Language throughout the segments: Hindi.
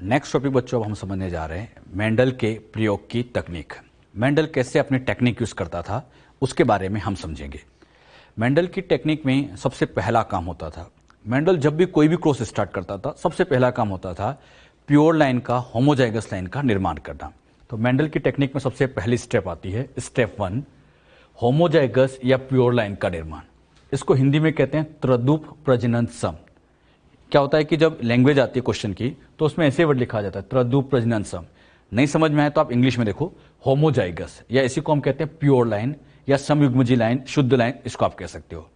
नेक्स्ट टॉपिक बच्चों अब हम समझने जा रहे हैं मेंडल के प्रयोग की तकनीक। मेंडल कैसे अपनी टेक्निक यूज़ करता था उसके बारे में हम समझेंगे। मेंडल की टेक्निक में सबसे पहला काम होता था, मेंडल जब भी कोई भी क्रॉस स्टार्ट करता था सबसे पहला काम होता था प्योर लाइन का, होमोजाइगस लाइन का निर्माण करना। तो मेंडल की टेक्निक में सबसे पहली स्टेप आती है स्टेप 1, होमोजाइगस या प्योर लाइन का निर्माण। इसको हिंदी में कहते हैं त्रदुप प्रजनन सम। क्या होता है कि जब लैंग्वेज आती है क्वेश्चन की तो उसमें ऐसे वर्ड लिखा जाता है त्रदुप प्रजनन सम। नहीं समझ में आए तो आप इंग्लिश में देखो होमोजाइगस, या इसी को हम कहते हैं प्योर लाइन या समयुग्मजी लाइन, शुद्ध लाइन, इसको आप कह सकते हो।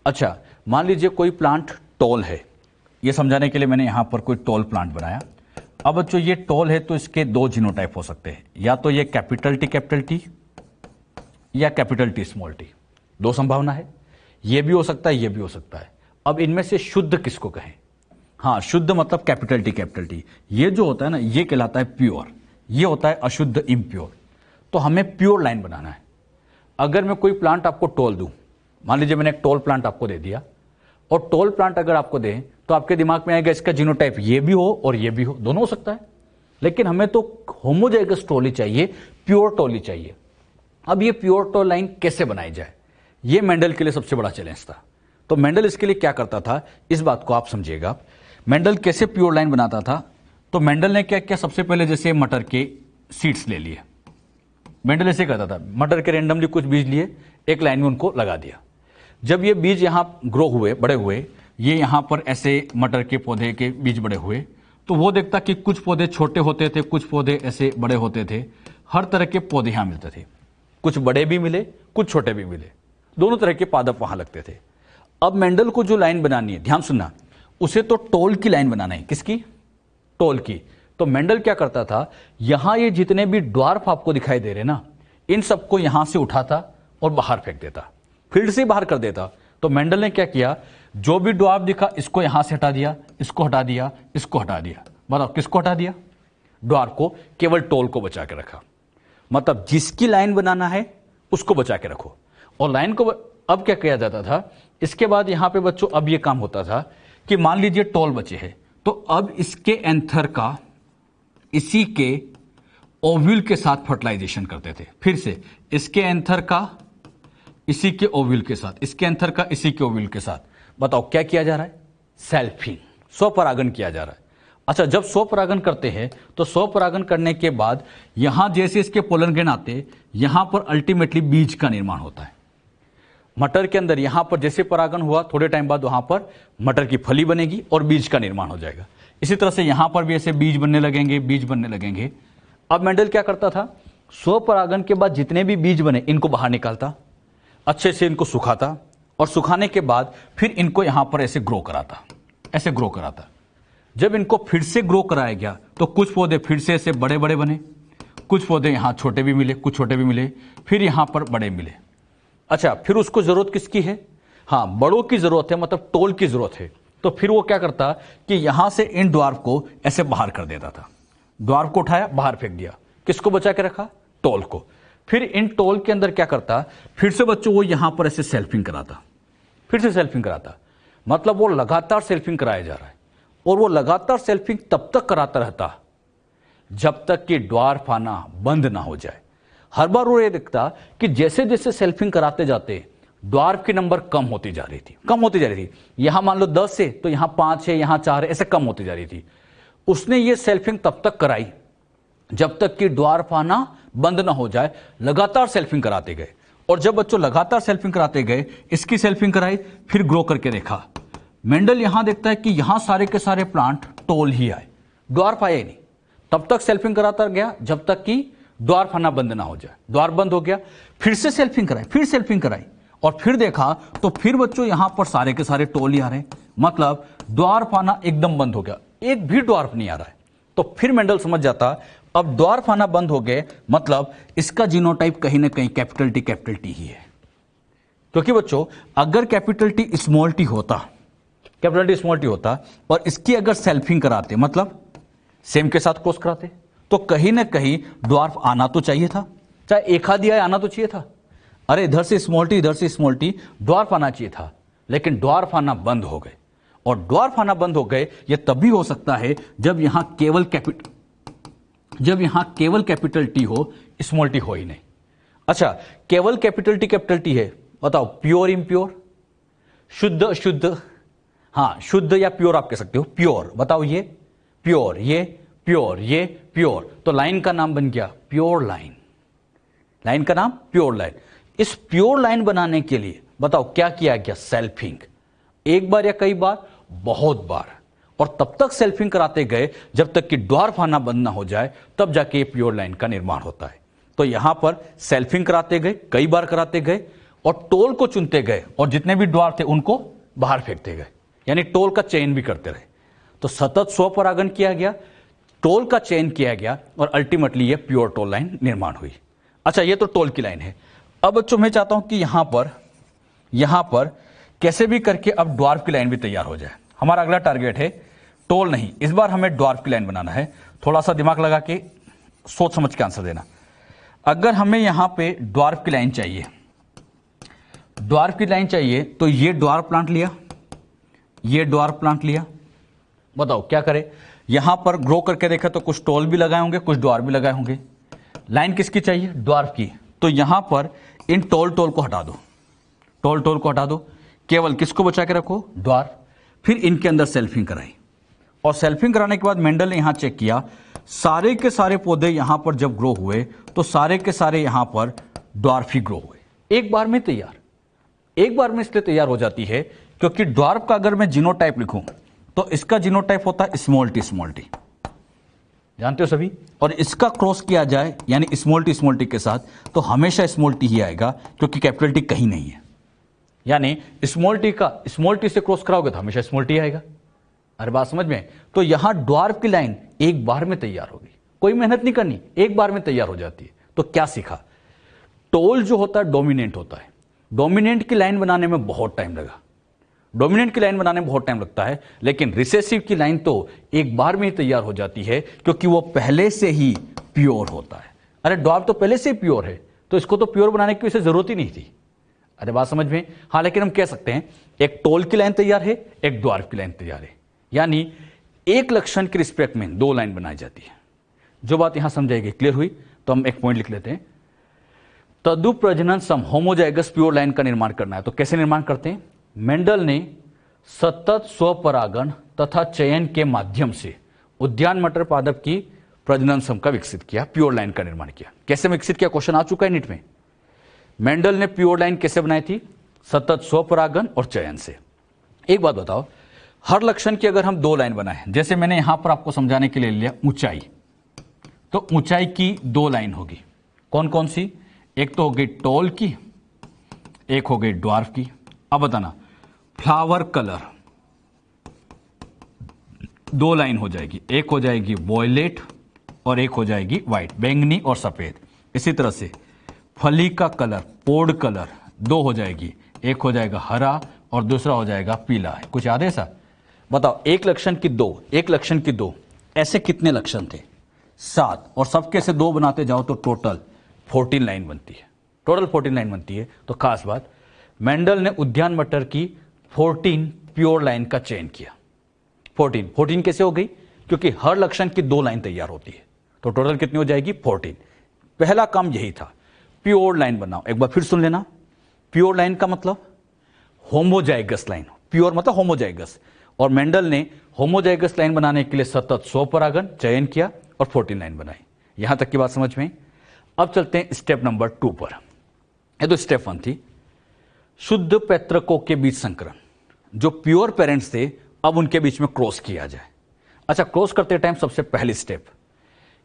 अच्छा, मान लीजिए कोई प्लांट टॉल है, ये समझाने के लिए मैंने यहां पर कोई टॉल प्लांट बनाया। अब बच्चों ये टॉल है तो इसके दो जीनोटाइप हो सकते हैं, या तो ये कैपिटल टी या कैपिटल टी स्मॉल टी, दो संभावना है। ये भी हो सकता है, ये भी हो सकता है। अब इनमें से शुद्ध किसको कहें? हाँ, शुद्ध मतलब कैपिटल टी। ये जो होता है ना, ये कहलाता है प्योर, ये होता है अशुद्ध, इम्प्योर। तो हमें प्योर लाइन बनाना है। अगर मैं कोई प्लांट आपको टॉल दूं, मान लीजिए मैंने एक टॉल प्लांट आपको दे दिया, और टॉल प्लांट अगर आपको दें तो आपके दिमाग में आएगा इसका जीनोटाइप ये भी हो और ये भी हो, दोनों हो सकता है। लेकिन हमें तो होमोजाइगस टॉल ही चाहिए, प्योर टॉल ही चाहिए। अब ये प्योर टॉल लाइन कैसे बनाई जाए, ये मेंडल के लिए सबसे बड़ा चैलेंज था। तो मेंडल इसके लिए क्या करता था, इस बात को आप समझिएगा। मेंडल कैसे प्योर लाइन बनाता था? तो मेंडल ने क्या किया, सबसे पहले जैसे मटर के सीड्स ले लिए। मेंडल ऐसे करता था, मटर के रेंडमली कुछ बीज लिए, एक लाइन में उनको लगा दिया। जब ये बीज यहां ग्रो हुए, बड़े हुए, ये यहां पर ऐसे मटर के पौधे के बीज बड़े हुए, तो वो देखता कि कुछ पौधे छोटे होते थे, कुछ पौधे ऐसे बड़े होते थे। हर तरह के पौधे यहां मिलते थे, कुछ बड़े भी मिले, कुछ छोटे भी मिले, दोनों तरह के पादप वहां लगते थे। अब मेंडल को जो लाइन बनानी है, ध्यान सुनना, उसे तो टॉल की लाइन बनाना है। किसकी? टॉल की। तो मेंडल क्या करता था, यहां ये जितने भी ड्वार्फ आपको दिखाई दे रहे ना, इन सबको यहां से उठाता और बाहर फेंक देता, फील्ड से बाहर कर देता। तो मेंडल ने क्या किया, जो भी ड्वार्फ दिखा इसको यहां से हटा दिया, इसको हटा दिया, इसको हटा दिया। बताओ किसको हटा दिया? ड्वार्फ को, केवल टॉल को बचा के रखा। मतलब जिसकी लाइन बनाना है उसको बचा के रखो। और लाइन को अब क्या किया जाता था, इसके बाद यहां पे बच्चों अब ये काम होता था कि मान लीजिए टॉल बचे है, तो अब इसके एंथर का इसी के ओव्यूल के साथ फर्टिलाइजेशन करते थे। फिर से इसके एंथर का इसी के ओव्यूल के साथ, इसके एंथर का इसी के ओव्यूल के साथ। बताओ क्या किया जा रहा है? सेल्फिंग, स्वपरागन किया जा रहा है। अच्छा, जब स्वपरागन करते हैं तो स्वपरागन करने के बाद यहां जैसे इसके पोलन ग्रेन आते, यहां पर अल्टीमेटली बीज का निर्माण होता है। मटर के अंदर यहां पर जैसे परागन हुआ, थोड़े टाइम बाद वहां पर मटर की फली बनेगी और बीज का निर्माण हो जाएगा। इसी तरह से यहां पर भी ऐसे बीज बनने लगेंगे, बीज बनने लगेंगे। अब मेंडल क्या करता था, स्वपरागन के बाद जितने भी बीज बने इनको बाहर निकालता, अच्छे से इनको सुखाता, और सुखाने के बाद फिर इनको यहां पर ऐसे ग्रो कराता, ऐसे ग्रो कराता। जब इनको फिर से ग्रो कराया गया तो कुछ पौधे फिर से ऐसे बड़े बड़े बने, कुछ पौधे यहां छोटे भी मिले, कुछ छोटे भी मिले, फिर यहां पर बड़े मिले। अच्छा, फिर उसको जरूरत किसकी है? हाँ, बड़ों की जरूरत है, मतलब टॉल की जरूरत है। तो फिर वो क्या करता कि यहां से इन ड्वार्फ को ऐसे बाहर कर देता था। ड्वार्फ को उठाया, बाहर फेंक दिया, किसको बचा के रखा? टॉल को। फिर इन टॉल के अंदर क्या करता, फिर से बच्चों वो यहां पर ऐसे सेल्फिंग कराता, फिर से सेल्फिंग कराता। मतलब वो लगातार सेल्फिंग कराया जा रहा है, और वो लगातार सेल्फिंग तब तक कराता रहता जब तक कि ड्वार्फ आना बंद ना हो जाए। हर बार वो ये दिखता कि जैसे जैसे सेल्फिंग कराते जाते ड्वार्फ की नंबर कम होती जा रही थी, कम होती जा रही थी। यहां मान लो 10 है तो यहां 5 है, यहां 4 है, ऐसे कम होती जा रही थी। उसने ये सेल्फिंग तब तक कराई जब तक कि ड्वार्फ आना बंद ना हो जाए। लगातार सेल्फिंग कराते गए, और जब बच्चों लगातार सेल्फिंग कराते गए, इसकी सेल्फिंग कराई, फिर ग्रो करके देखा। मेंडल यहां देखता है कि यहां सारे के सारे प्लांट टॉल ही आए, ड्वार्फ आए नहीं। तब तक सेल्फिंग कराता गया जब तक कि ड्वार्फ आना बंद ना हो जाए। ड्वार्फ बंद हो गया, फिर से सेल्फिंग कराई, फिर सेल्फिंग कराई, और फिर देखा तो फिर बच्चों यहां पर सारे के सारे टॉल ही आ रहे हैं। मतलब ड्वार्फ आना एकदम बंद हो गया, एक भी ड्वार्फ नहीं आ रहा है। तो फिर मेंडल समझ जाता अब ड्वार्फ आना बंद हो गए, मतलब इसका जीनोटाइप कहीं ना कहीं कैपिटल टी ही है। क्योंकि बच्चों अगर कैपिटल टी स्मॉल टी होता, कैपिटल टी स्मॉल टी होता, और इसकी अगर सेल्फिंग कराते, मतलब सेम के साथ क्रॉस कराते, तो कहीं ना कहीं ड्वार्फ आना तो चाहिए था, चाहे एक आध दिया आना तो चाहिए था। अरे इधर से स्मॉल टी, इधर से स्मॉल टी, ड्वार्फ आना चाहिए था। लेकिन ड्वार्फ आना बंद हो गए, और ड्वार्फ आना बंद हो गए ये तभी हो सकता है जब यहां केवल कैपिटल टी हो, स्मॉल टी हो ही नहीं। अच्छा, केवल कैपिटल टी है, बताओ प्योर इम्प्योर, शुद्ध अशुद्ध, हाँ शुद्ध या प्योर आप कह सकते हो, प्योर बताओ, ये प्योर, ये प्योर, ये प्योर, तो लाइन का नाम बन गया प्योर लाइन, लाइन का नाम प्योर लाइन। इस प्योर लाइन बनाने के लिए बताओ क्या किया गया, सेल्फिंग, एक बार या कई बार, बहुत बार, और तब तक सेल्फिंग कराते गए जब तक कि ड्वार्फ आना बंद ना हो जाए, तब जाके प्योर लाइन का निर्माण होता है। तो यहां पर सेल्फिंग कराते गए, कई बार कराते गए, और टोल को चुनते गए, और जितने भी ड्वार्फ थे उनको बाहर फेंकते गए, यानी टोल का चयन भी करते रहे। तो सतत स्वपरागन किया गया, टोल का चयन किया गया, और अल्टीमेटली ये प्योर टोल लाइन निर्माण हुई। अच्छा, ये तो टोल की लाइन है। अब बच्चों मैं चाहता हूं कि यहां पर कैसे भी करके अब ड्वार्फ की लाइन भी तैयार हो जाए। हमारा अगला टारगेट है टोल नहीं, इस बार हमें ड्वार्फ की लाइन बनाना है। थोड़ा सा दिमाग लगा के सोच समझ के आंसर देना। अगर हमें यहां पे ड्वार्फ की लाइन चाहिए, ड्वार्फ की लाइन चाहिए, तो ये ड्वार्फ प्लांट लिया, ये ड्वार्फ प्लांट लिया, बताओ क्या करें। यहां पर ग्रो करके देखा तो कुछ टोल भी लगाए होंगे, कुछ ड्वार्फ भी लगाए होंगे। लाइन किसकी चाहिए, ड्वार्फ की, तो यहां पर इन टोल को हटा दो, टोल को हटा दो, केवल किसको बचा के रखो, ड्वार्फ। फिर इनके अंदर सेल्फिंग कराई, और सेल्फिंग कराने के बाद मेंडल ने यहां चेक किया, सारे के सारे पौधे यहां पर जब ग्रो हुए तो सारे के सारे यहां पर ड्वार्फ ही ग्रो हुए, एक बार में तैयार। एक बार में इसलिए तैयार हो जाती है क्योंकि ड्वार्फ का अगर मैं जीनोटाइप लिखूं तो इसका जीनोटाइप होता है स्मॉल टी, जानते हो सभी, और इसका क्रॉस किया जाए यानी स्मॉल टी के साथ, तो हमेशा स्मॉल टी ही आएगा, क्योंकि कैपिटल टी कहीं नहीं है। यानी स्मॉल टी से क्रॉस कराओगे तो हमेशा स्मॉल टी आएगा। अरे बात समझ में। तो यहां ड्वार्फ की लाइन एक बार में तैयार होगी, कोई मेहनत नहीं करनी, एक बार में तैयार हो जाती है। तो क्या सीखा, टोल जो होता है डोमिनेंट होता है, डोमिनेंट की लाइन बनाने में बहुत टाइम लगा, डोमिनेंट की लाइन बनाने में बहुत टाइम लगता है, लेकिन रिसेसिव की लाइन तो एक बार में ही तैयार हो जाती है, क्योंकि वो पहले से ही प्योर होता है। अरे ड्वार्फ तो पहले से ही प्योर है, तो इसको तो प्योर बनाने की वैसे जरूरत ही नहीं थी। अरे बात समझ में। हाँ, लेकिन हम कह सकते हैं एक टोल की लाइन तैयार है, एक ड्वार्फ की लाइन तैयार है, यानी एक लक्षण के रिस्पेक्ट में दो लाइन बनाई जाती है। जो बात यहां समझाएगी, क्लियर हुई, तो हम एक पॉइंट लिख लेते हैं। तदुप्रजनन सम होमोजाइगस प्योर लाइन का निर्माण करना है, तो कैसे निर्माण करते हैं। मेंडल ने सतत स्वपरागन तथा चयन के माध्यम से उद्यान मटर पादप की प्रजनन सम का विकसित किया, प्योर लाइन का निर्माण किया। कैसे विकसित किया, क्वेश्चन आ चुका है नीट में। मेंडल ने प्योर लाइन कैसे बनाई थी, सतत स्वपरागन और चयन से। एक बात बताओ, हर लक्षण की अगर हम दो लाइन बनाए, जैसे मैंने यहां पर आपको समझाने के लिए लिया ऊंचाई, तो ऊंचाई की दो लाइन होगी, कौन कौन सी, एक तो हो गई टोल की, एक हो गई ड्वार्फ की। अब बताना, फ्लावर कलर दो लाइन हो जाएगी, एक हो जाएगी वॉयलेट और एक हो जाएगी व्हाइट, बैंगनी और सफेद। इसी तरह से फली का कलर, पोड कलर दो हो जाएगी, एक हो जाएगा हरा और दूसरा हो जाएगा पीला। कुछ याद है ऐसा, बताओ। एक लक्षण की दो, एक लक्षण की दो, ऐसे कितने लक्षण थे, 7, और सबके से दो बनाते जाओ तो टोटल 14 लाइन बनती है, टोटल 14 लाइन बनती है। तो खास बात, मेंडल ने उद्यान मटर की 14 प्योर लाइन का चयन किया। 14 कैसे हो गई, क्योंकि हर लक्षण की दो लाइन तैयार होती है, तो टोटल कितनी हो जाएगी 14। पहला काम यही था, प्योर लाइन बनाओ। एक बार फिर सुन लेना, प्योर लाइन का मतलब होमोजाइगस लाइन, प्योर मतलब होमोजाइगस, और मेंडल ने होमोजाइगस लाइन बनाने के लिए सतत स्वपरागन चयन किया और 14 लाइन बनाई। यहां तक की बात समझ में। अब चलते हैं स्टेप नंबर 2 पर। ये तो स्टेप 1 थी, शुद्ध पैतृकों के बीच संकरण, जो प्योर पेरेंट्स थे अब उनके बीच में क्रॉस किया जाए। अच्छा, क्रॉस करते टाइम सबसे पहली स्टेप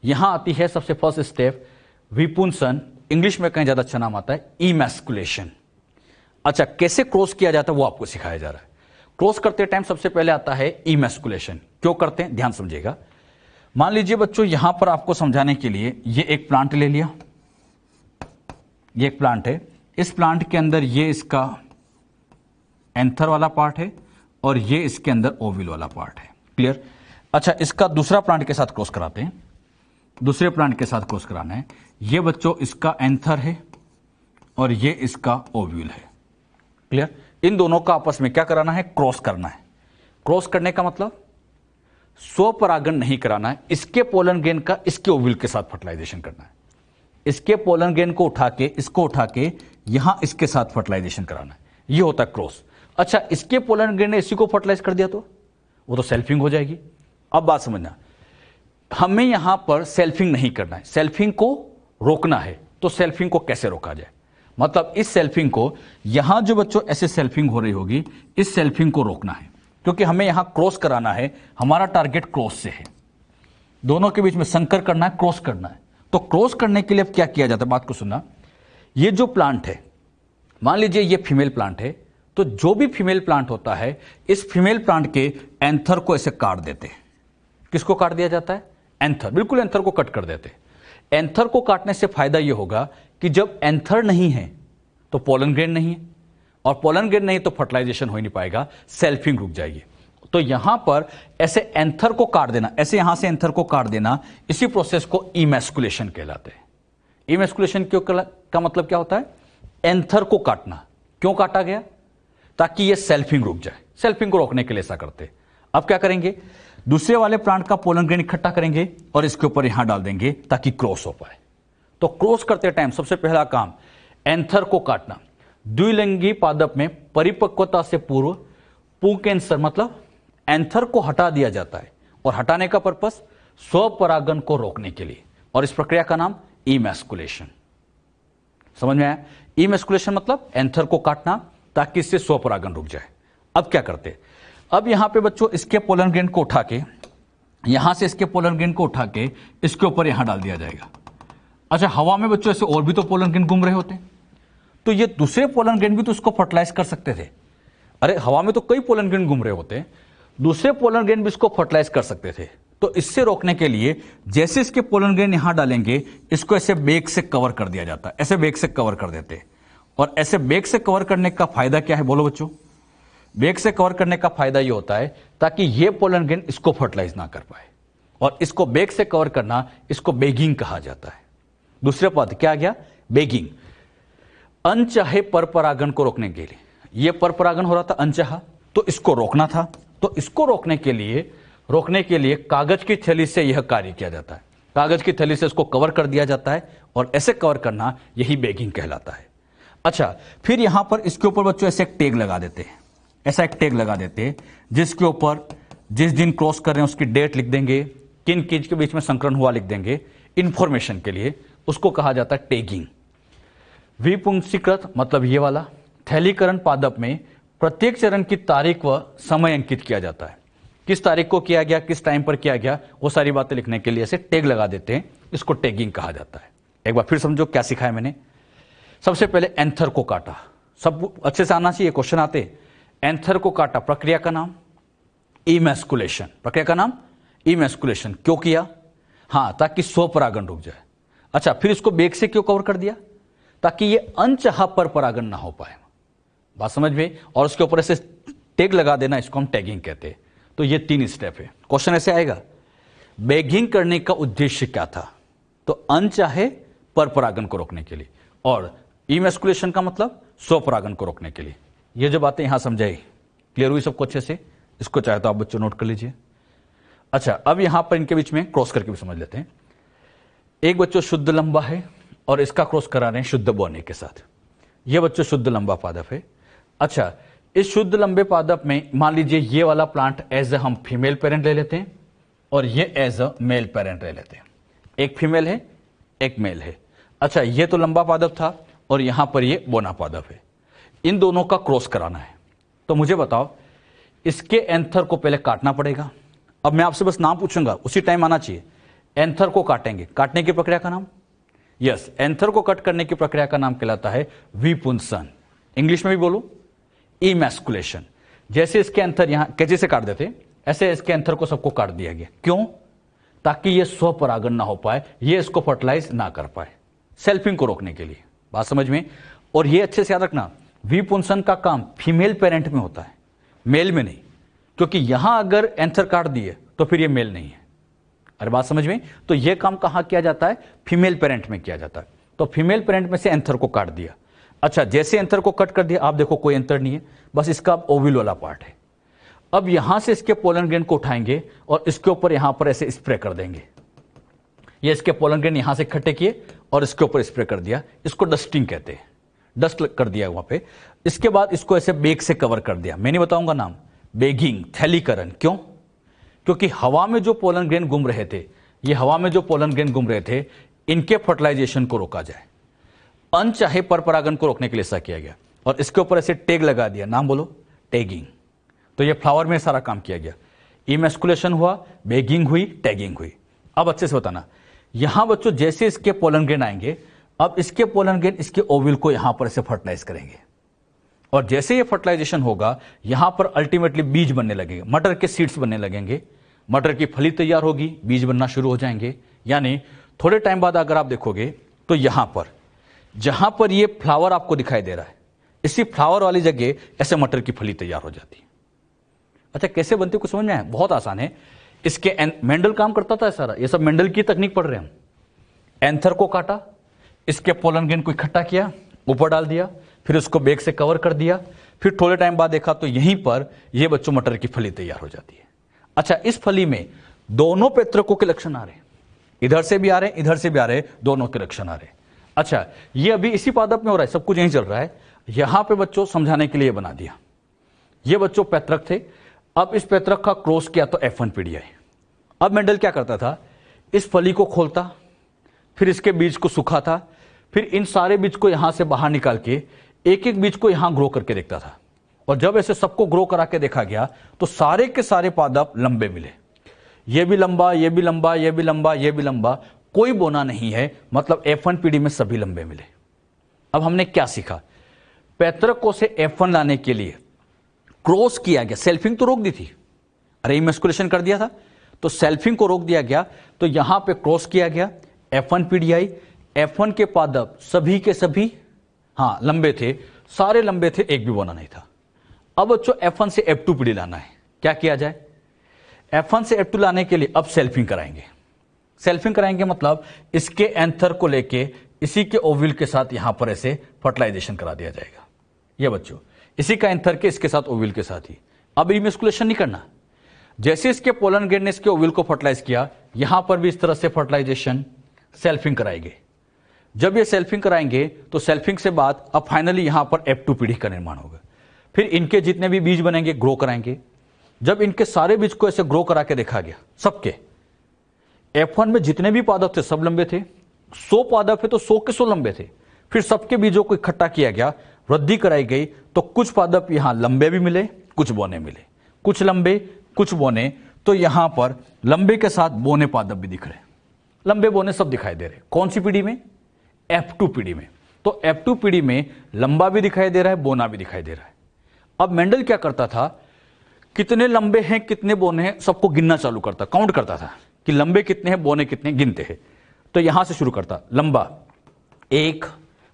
यहां आती है, सबसे फर्स्ट स्टेप विपुंसन, इंग्लिश में कहीं ज्यादा अच्छा नाम आता है इमैस्कुलेशन। अच्छा, कैसे क्रॉस किया जाता है वो आपको सिखाया जा रहा है। क्रॉस करते टाइम सबसे पहले आता है इमैस्कुलेशन। क्यों करते हैं, ध्यान समझिएगा। मान लीजिए बच्चों, यहां पर आपको समझाने के लिए ये एक प्लांट ले लिया, ये एक प्लांट है, इस प्लांट के अंदर ये इसका एंथर वाला पार्ट है और ये इसके अंदर ओविल वाला पार्ट है, क्लियर। अच्छा, इसका दूसरा प्लांट के साथ क्रॉस कराते हैं, दूसरे प्लांट के साथ क्रॉस कराना है। ये बच्चों इसका एंथर है और ये इसका ओव्यूल है, क्लियर। इन दोनों का आपस में क्या कराना है, क्रॉस करना है। क्रॉस करने का मतलब स्वपरागण नहीं कराना है, इसके पोलन ग्रेन का इसके ओव्यूल के साथ फर्टिलाइजेशन करना है। इसके पोलन ग्रेन को उठा के, इसको उठा के यहां इसके साथ फर्टिलाइजेशन कराना है, ये होता है क्रॉस। अच्छा, इसके पोलन ग्रेन ने इसी को फर्टिलाइज कर दिया तो वो तो सेल्फिंग हो जाएगी। अब बात समझना, हमें यहां पर सेल्फिंग नहीं करना है, सेल्फिंग को रोकना है। तो सेल्फिंग को कैसे रोका जाए, मतलब इस सेल्फिंग को, यहां जो बच्चों ऐसे सेल्फिंग हो रही होगी, इस सेल्फिंग को रोकना है, क्योंकि हमें यहां क्रॉस कराना है, हमारा टारगेट क्रॉस से है, दोनों के बीच में संकर करना है, क्रॉस करना है। तो क्रॉस करने के लिए अब क्या किया जाता है, बात को सुनना। ये जो प्लांट है, मान लीजिए ये फीमेल प्लांट है, तो जो भी फीमेल प्लांट होता है, इस फीमेल प्लांट के एंथर को ऐसे काट देते हैं। किसको काट दिया जाता है, एंथर, बिल्कुल एंथर को कट कर देते हैं। एंथर को काटने से फायदा यह होगा कि जब एंथर नहीं है तो पोलन ग्रेन नहीं है, और पोलन ग्रेन नहीं तो फर्टिलाइजेशन हो ही नहीं पाएगा, सेल्फिंग रुक जाएगी। तो यहां पर ऐसे एंथर को काट देना, ऐसे यहां से एंथर को काट देना, इसी प्रोसेस को इमैस्कुलेशन कहलाते हैं। इमैस्कुलेशन का मतलब क्या होता है, एंथर को काटना। क्यों काटा गया, ताकि ये सेल्फिंग रुक जाए, सेल्फिंग को रोकने के लिए ऐसा करते। अब क्या करेंगे, दूसरे वाले प्लांट का पोलन ग्रेन इकट्ठा करेंगे और इसके ऊपर यहां डाल देंगे ताकि क्रॉस हो पाए। तो क्रॉस करते टाइम सबसे पहला काम एंथर को काटना। द्विलिंगी पादप में परिपक्वता से पूर्व पुंकेसर मतलब एंथर को हटा दिया जाता है, और हटाने का पर्पस स्वपरागण को रोकने के लिए, और इस प्रक्रिया का नाम इमैस्कुलेशन। समझ में आया, इमैस्कुलेशन मतलब एंथर को काटना ताकि इससे स्वपरागण रुक जाए। अब क्या करते, अब यहां पे बच्चों इसके पोलन ग्रेन को उठा के, यहां से इसके पोलन ग्रेन को उठा के इसके ऊपर यहां डाल दिया जाएगा। अच्छा, हवा में बच्चों ऐसे और भी तो पोलन ग्रेन घूम रहे होते हैं, तो ये दूसरे पोलन ग्रेन भी तो इसको फर्टिलाइज कर सकते थे। अरे हवा में तो कई पोलन ग्रेन घूम रहे होते हैं, दूसरे पोलन ग्रेन भी इसको फर्टिलाइज कर सकते थे। तो इससे रोकने के लिए जैसे इसके पोलन ग्रेन यहां डालेंगे, इसको ऐसे बेग से कवर कर दिया जाता है, ऐसे बेग से कवर कर देते हैं। और ऐसे बेग से कवर करने का फायदा क्या है, बोलो बच्चों। बेग से कवर करने का फायदा यह होता है ताकि ये पोलन ग्रेन इसको फर्टिलाइज ना कर पाए, और इसको बेग से कवर करना, इसको बेगिंग कहा जाता है। दूसरे पद क्या आ गया, बेगिंग। अनचाहे परपरागण को रोकने के लिए, यह परपरागण हो रहा था अनचाहा, तो इसको रोकना था। तो इसको रोकने के लिए कागज की थैली से यह कार्य किया जाता है, कागज की थैली से इसको कवर कर दिया जाता है, और ऐसे कवर करना यही बेगिंग कहलाता है। अच्छा, फिर यहां पर इसके ऊपर बच्चों ऐसे एक टैग लगा देते हैं, ऐसा एक टैग लगा देते हैं, जिसके ऊपर जिस दिन क्रॉस कर रहे हैं उसकी डेट लिख देंगे, किन चीज के बीच में संकरण हुआ लिख देंगे, इंफॉर्मेशन के लिए। उसको कहा जाता है टैगिंग। विपुंसीकृत मतलब ये वाला। थैलीकरण पादप में प्रत्येक चरण की तारीख व समय अंकित किया जाता है, किस तारीख को किया गया, किस टाइम पर किया गया, वो सारी बातें लिखने के लिए ऐसे टैग लगा देते हैं, इसको टैगिंग कहा जाता है। एक बार फिर समझो क्या सिखाया मैंने। सबसे पहले एंथर को काटा, सब अच्छे से आना चाहिए, क्वेश्चन आते। एंथर को काटा, प्रक्रिया का नाम इमैस्कुलेशन, प्रक्रिया का नाम इमैस्कुलेशन। क्यों किया, हां ताकि स्वपरागण रुक जाए। अच्छा, फिर इसको बेग से क्यों कवर कर दिया, ताकि ये अनचाहा परपरागण ना हो पाए, बात समझ में। और उसके ऊपर ऐसे टैग लगा देना, इसको हम टैगिंग कहते हैं। तो ये 3 स्टेप है। क्वेश्चन ऐसे आएगा, बेगिंग करने का उद्देश्य क्या था, तो अनचाहे परपरागण को रोकने के लिए, और इमैस्कुलेशन का मतलब स्वपरागण को रोकने के लिए। ये जो बातें यहां समझाई, क्लियर हुई सबको अच्छे से, इसको चाहे तो आप बच्चों नोट कर लीजिए। अच्छा, अब यहां पर इनके बीच में क्रॉस करके भी समझ लेते हैं। एक बच्चों शुद्ध लंबा है और इसका क्रॉस करा रहे हैं शुद्ध बौने के साथ। यह बच्चों शुद्ध लंबा पादप है। अच्छा, इस शुद्ध लंबे पादप में मान लीजिए ये वाला प्लांट एज ए हम फीमेल पेरेंट ले लेते हैं, और ये एज अ मेल पेरेंट ले लेते हैं। एक फीमेल है, एक मेल है। अच्छा, ये तो लंबा पादप था, और यहां पर ये बोना पादप है। इन दोनों का क्रॉस कराना है, तो मुझे बताओ, इसके एंथर को पहले काटना पड़ेगा। अब मैं आपसे बस नाम पूछूंगा, उसी टाइम आना चाहिए। एंथर को काटेंगे, काटने की प्रक्रिया का नाम, यस, एंथर को कट करने की प्रक्रिया का नाम कहलाता है विपुंसन। इंग्लिश में भी बोलो, इमैस्कुलेशन। जैसे इसके एंथर यहां कैंची से काट देते, ऐसे इसके एंथर को सबको काट दिया गया। क्यों, ताकि ये स्वपरागण ना हो पाए, ये इसको फर्टिलाइज ना कर पाए, सेल्फिंग को रोकने के लिए, बात समझ में। और ये अच्छे से याद रखना, विपुंसन का काम फीमेल पेरेंट में होता है, मेल में नहीं, क्योंकि यहां अगर एंथर काट दिए तो फिर ये मेल नहीं है। अरे बात समझ में। तो ये काम कहां किया जाता है, फीमेल पेरेंट में किया जाता है। तो फीमेल पेरेंट में से एंथर को काट दिया। अच्छा, जैसे एंथर को कट कर दिया, आप देखो कोई एंथर नहीं है, बस इसका ओव्यूल वाला पार्ट है। अब यहां से इसके पोलन ग्रेन को उठाएंगे और इसके ऊपर यहां पर ऐसे स्प्रे कर देंगे। ये इसके पोलन ग्रेन यहां से इकट्ठे किए और इसके ऊपर स्प्रे कर दिया, इसको डस्टिंग कहते हैं, डस्ट कर दिया वहां पे। इसके बाद इसको ऐसे बेग से कवर कर दिया, मैं नहीं बताऊंगा नाम, बेगिंग, थैलीकरण। क्यों? क्योंकि हवा में जो पोलन ग्रेन घूम रहे थे, ये हवा में जो पोलन ग्रेन घूम रहे थे, इनके फर्टिलाइजेशन को रोका जाए, अनचाहे परपरागन को रोकने के लिए ऐसा किया गया। और इसके ऊपर ऐसे टैग लगा दिया, नाम बोलो, टैगिंग। तो ये फ्लावर में सारा काम किया गया, इमैस्कुलेशन हुआ, बेगिंग हुई, टैगिंग हुई। अब अच्छे से बताना, यहां बच्चों जैसे इसके पोलन ग्रेन आएंगे, अब इसके पोलन ग्रेन इसके ओव्यूल को यहां पर ऐसे फर्टिलाइज करेंगे, और जैसे ये फर्टिलाइजेशन होगा यहां पर अल्टीमेटली बीज बनने लगेंगे, मटर के सीड्स बनने लगेंगे, मटर की फली तैयार होगी, बीज बनना शुरू हो जाएंगे। यानी थोड़े टाइम बाद अगर आप देखोगे तो यहां पर जहां पर ये फ्लावर आपको दिखाई दे रहा है, इसी फ्लावर वाली जगह ऐसे मटर की फली तैयार हो जाती है। अच्छा, कैसे बनती है कुछ समझ में आया? बहुत आसान है। इसके मेंडल काम करता था सारा, ये सब मेंडल की तकनीक पढ़ रहे हैं हम। एंथर को काटा, इसके पोलन ग्रेन को इकट्ठा किया, ऊपर डाल दिया, फिर उसको बेग से कवर कर दिया, फिर थोड़े टाइम बाद देखा तो यहीं पर ये बच्चों मटर की फली तैयार हो जाती है। अच्छा, इस फली में दोनों पैतृकों के लक्षण आ रहे हैं, इधर से भी आ रहे हैं, इधर से भी आ रहे हैं, दोनों के लक्षण आ रहे हैं। अच्छा, ये अभी इसी पादप में हो रहा है, सब कुछ यहीं चल रहा है। यहां पे बच्चों समझाने के लिए बना दिया। ये बच्चों पैतृक थे, अब इस पैतृक का क्रॉस किया तो F1 पीढ़ी आई। अब मेंडल क्या करता था, इस फली को खोलता, फिर इसके बीज को सुखाता, फिर इन सारे बीज को यहां से बाहर निकाल के एक एक बीज को यहां ग्रो करके देखता था। और जब ऐसे सबको ग्रो करा के देखा गया तो सारे के सारे पादप लंबे मिले, ये भी लंबा, ये भी लंबा, ये भी लंबा, ये भी लंबा, कोई बोना नहीं है, मतलब F1 पीढ़ी में सभी लंबे मिले। अब हमने क्या सीखा, पैतृकों से F1 लाने के लिए क्रॉस किया गया, सेल्फिंग तो रोक दी थी, अरे इमैस्कुलेशन कर दिया था, तो सेल्फिंग को रोक दिया गया, तो यहां पे क्रॉस किया गया, F1 पीढ़ी आई। F1 के पादप सभी के सभी लंबे थे, सारे लंबे थे, एक भी बोना नहीं था। अब बच्चों F1 से F2 पीढ़ी लाना है, क्या किया जाए? F1 से F2 लाने के लिए अब सेल्फिंग कराएंगे। सेल्फिंग कराएंगे मतलब इसके एंथर को लेके इसी के ओव्यूल के साथ यहां पर ऐसे फर्टिलाइजेशन करा दिया जाएगा। ये बच्चों इसी का एंथर के इसके साथ ओव्यूल के साथ ही, अब इमैस्कुलेशन नहीं करना। जैसे इसके पोलन ग्रेन ने इसके ओव्यूल को फर्टिलाइज किया, यहां पर भी इस तरह से फर्टिलाइजेशन, सेल्फिंग कराएंगे। जब ये सेल्फिंग कराएंगे तो सेल्फिंग से बाद अब फाइनली यहां पर F2 पीढ़ी का निर्माण होगा। फिर इनके जितने भी बीज बनेंगे ग्रो कराएंगे। जब इनके सारे बीज को ऐसे ग्रो करा के देखा गया, सबके F1 में जितने भी पादप थे सब लंबे थे, 100 पादप है तो 100 के 100 लंबे थे। फिर सबके बीजों को इकट्ठा किया गया, वृद्धि कराई गई, तो कुछ पादप यहां लंबे भी मिले, कुछ बोने मिले, कुछ लंबे कुछ बोने। तो यहां पर लंबे के साथ बोने पादप भी दिख रहे, लंबे बोने सब दिखाई दे रहे। कौन सी पीढ़ी में? F2 पीढ़ी में। तो F2 पीढ़ी में लंबा भी दिखाई दे रहा है, बोना भी दिखाई दे रहा है। अब मेंडल क्या करता था, कितने लंबे हैं कितने बोने हैं सबको गिनना चालू करता, काउंट करता था कि लंबे कितने हैं बोने कितने, गिनते हैं। तो यहां से शुरू करता, लंबा 1,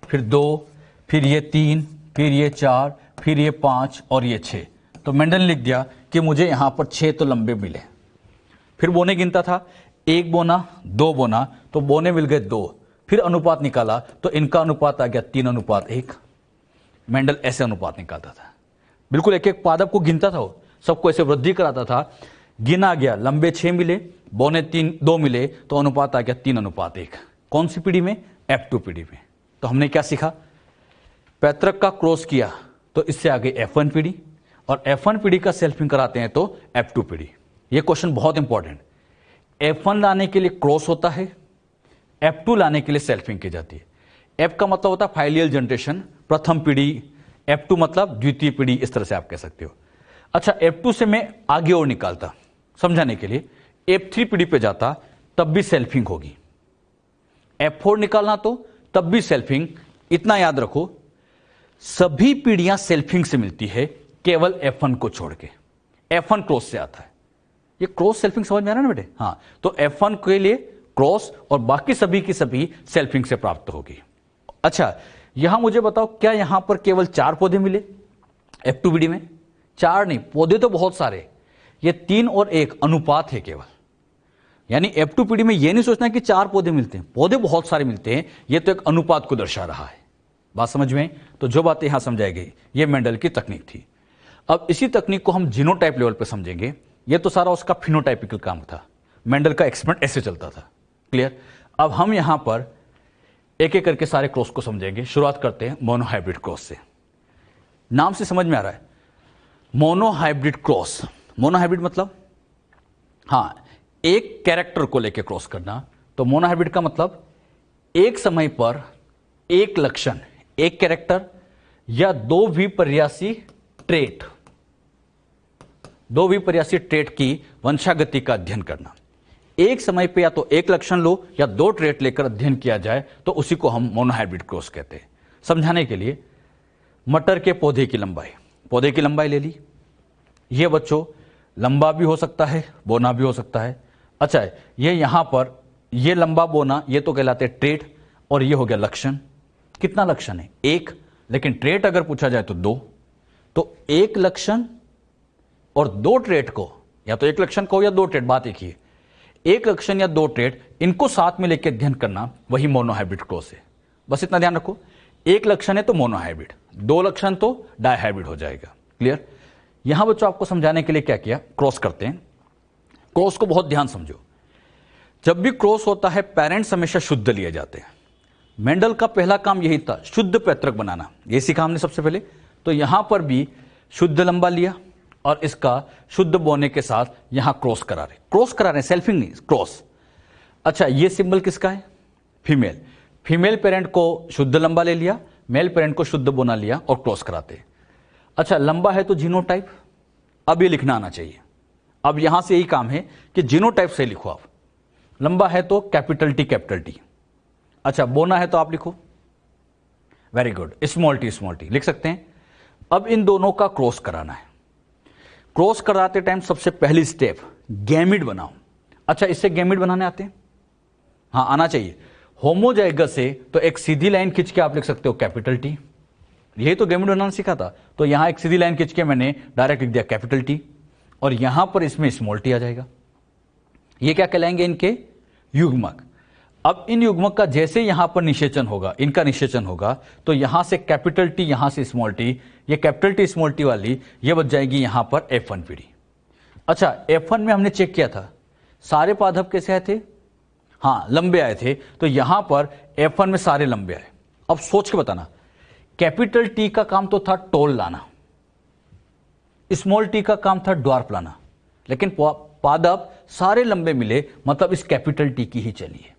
फिर 2, फिर ये 3, फिर ये 4, फिर ये 5 और ये 6। तो मेंडल ने लिख दिया कि मुझे यहां पर 6 तो लंबे मिले। फिर बोने गिनता था, 1 बोना 2 बोना, तो बोने मिल गए 2। फिर अनुपात निकाला तो इनका अनुपात आ गया 3:1। मेंडल ऐसे अनुपात निकालता था, बिल्कुल एक एक पादप को गिनता था, वो सबको ऐसे वृद्धि कराता था। गिना गया, लंबे 6 मिले, बोने 2 मिले, तो अनुपात आ गया 3:1। कौन सी पीढ़ी में? F2 पीढ़ी में। तो हमने क्या सीखा, पैतृक का क्रॉस किया तो इससे आ गई F1 पीढ़ी, और F1 पीढ़ी का सेल्फिंग कराते हैं तो F2 पीढ़ी। ये क्वेश्चन बहुत इंपॉर्टेंट, F1 लाने के लिए क्रॉस होता है, F2 लाने के लिए सेल्फिंग की जाती है। F का मतलब होता है फाइलियल जनरेशन, प्रथम पीढ़ी, F2 मतलब द्वितीय पीढ़ी, इस तरह से आप कह सकते हो। अच्छा, F2 से मैं आगे और निकालता समझाने के लिए, F3 पीढ़ी पे जाता तब भी सेल्फिंग होगी, F4 निकालना तो तब भी सेल्फिंग। इतना याद रखो, सभी पीढ़ियां सेल्फिंग से मिलती है, केवल F1 को छोड़ के। F1 क्रॉस से आता है, ये क्रॉस सेल्फिंग समझ में आ रहा है ना बेटे? हाँ, तो F1 के लिए क्रॉस और बाकी सभी की सभी सेल्फिंग से प्राप्त होगी। अच्छा, यहां मुझे बताओ, क्या यहां पर केवल 4 पौधे मिले F2 पीढ़ी में? 4 नहीं, पौधे तो बहुत सारे, ये 3 और 1 अनुपात है केवल। यानी F2 पीढ़ी में यह नहीं सोचना कि 4 पौधे मिलते हैं, पौधे बहुत सारे मिलते हैं, यह तो एक अनुपात को दर्शा रहा है। बात समझ में? तो जो बातें यहां समझाई गई, ये मेंडल की तकनीक थी। अब इसी तकनीक को हम जीनोटाइप लेवल पे समझेंगे। ये तो सारा उसका फिनोटाइपिकल काम था, मेंडल का एक्सपेरिमेंट ऐसे चलता था। क्लियर? अब हम यहां पर एक एक करके सारे क्रॉस को समझेंगे। शुरुआत करते हैं मोनोहाइब्रिड क्रॉस से। नाम से समझ में आ रहा है, मोनोहाइब्रिड क्रॉस। मोनोहाइब्रिड मतलब हाँ, एक कैरेक्टर को लेकर क्रॉस करना। तो मोनोहाइब्रिड का मतलब एक समय पर एक लक्षण, एक कैरेक्टर या दो विपर्यासी ट्रेट, दो विपर्यासी ट्रेट की वंशागति का अध्ययन करना। एक समय पे या तो एक लक्षण लो या दो ट्रेट लेकर अध्ययन किया जाए तो उसी को हम मोनोहाइब्रिड क्रॉस कहते हैं। समझाने के लिए, मटर के पौधे की लंबाई, पौधे की लंबाई ले ली। ये बच्चों लंबा भी हो सकता है, बोना भी हो सकता है। अच्छा, ये यहां पर ये लंबा बोना ये तो कहलाते हैं ट्रेट, और ये हो गया लक्षण। कितना लक्षण है? एक, लेकिन ट्रेट अगर पूछा जाए तो दो। तो एक लक्षण और दो ट्रेट को, या तो एक लक्षण को या दो ट्रेट, बात एक ही है। एक लक्षण या दो ट्रेट, इनको साथ में लेकर अध्ययन करना, वही मोनोहाइब्रिड क्रॉस है। बस इतना ध्यान रखो, एक लक्षण है तो मोनोहाइब्रिड, दो लक्षण तो डायहाइब्रिड हो जाएगा। क्लियर? यहां बच्चों आपको समझाने के लिए क्या किया, क्रॉस करते हैं। क्रॉस को बहुत ध्यान समझो। जब भी क्रॉस होता है, पेरेंट्स हमेशा शुद्ध लिए जाते हैं। मेंडल का पहला काम यही था, शुद्ध पैतृक बनाना। ये सीखा हमने सबसे पहले। तो यहां पर भी शुद्ध लंबा लिया और इसका शुद्ध बोने के साथ यहां क्रॉस करा रहे, सेल्फिंग नहीं, क्रॉस। अच्छा, ये सिंबल किसका है? फीमेल। फीमेल पेरेंट को शुद्ध लंबा ले लिया, मेल पेरेंट को शुद्ध बोना लिया और क्रॉस कराते। अच्छा, लंबा है तो जीनोटाइप, अब ये लिखना आना चाहिए। अब यहां से यही काम है कि जीनोटाइप से लिखो आप। लंबा है तो कैपिटल टी कैपिटल टी। अच्छा, बोना है तो आप लिखो, वेरी गुड, स्मॉल टी लिख सकते हैं। अब इन दोनों का क्रॉस कराना है। क्रॉस कराते टाइम सबसे पहली स्टेप, गैमिड बनाओ। अच्छा, इससे गैमिड बनाने आते हैं? हाँ, आना चाहिए। होमोजाइगस से तो एक सीधी लाइन खींच के आप लिख सकते हो कैपिटल टी। यही तो गैमिड बनाना सीखा था। तो यहां एक सीधी लाइन खींच के मैंने डायरेक्ट लिख दिया कैपिटल टी, और यहां पर इसमें स्मॉल टी आ जाएगा। ये क्या कहलाएंगे? इनके युग्मक। अब इन युग्मक का जैसे यहां पर निषेचन होगा, इनका निषेचन होगा, तो यहां से कैपिटल टी, यहां से स्मॉल टी, ये कैपिटल टी स्मॉल टी वाली ये बच जाएगी यहां पर F1 पीढ़ी। अच्छा, F1 में हमने चेक किया था सारे पादप कैसे आए थे? हाँ, लंबे आए थे। तो यहां पर F1 में सारे लंबे आए। अब सोच के बताना, कैपिटल टी का काम तो था टोल लाना, स्मॉल टी का काम था ड्वार्फ लाना, लेकिन पादप सारे लंबे मिले, मतलब इस कैपिटल टी की ही चली है।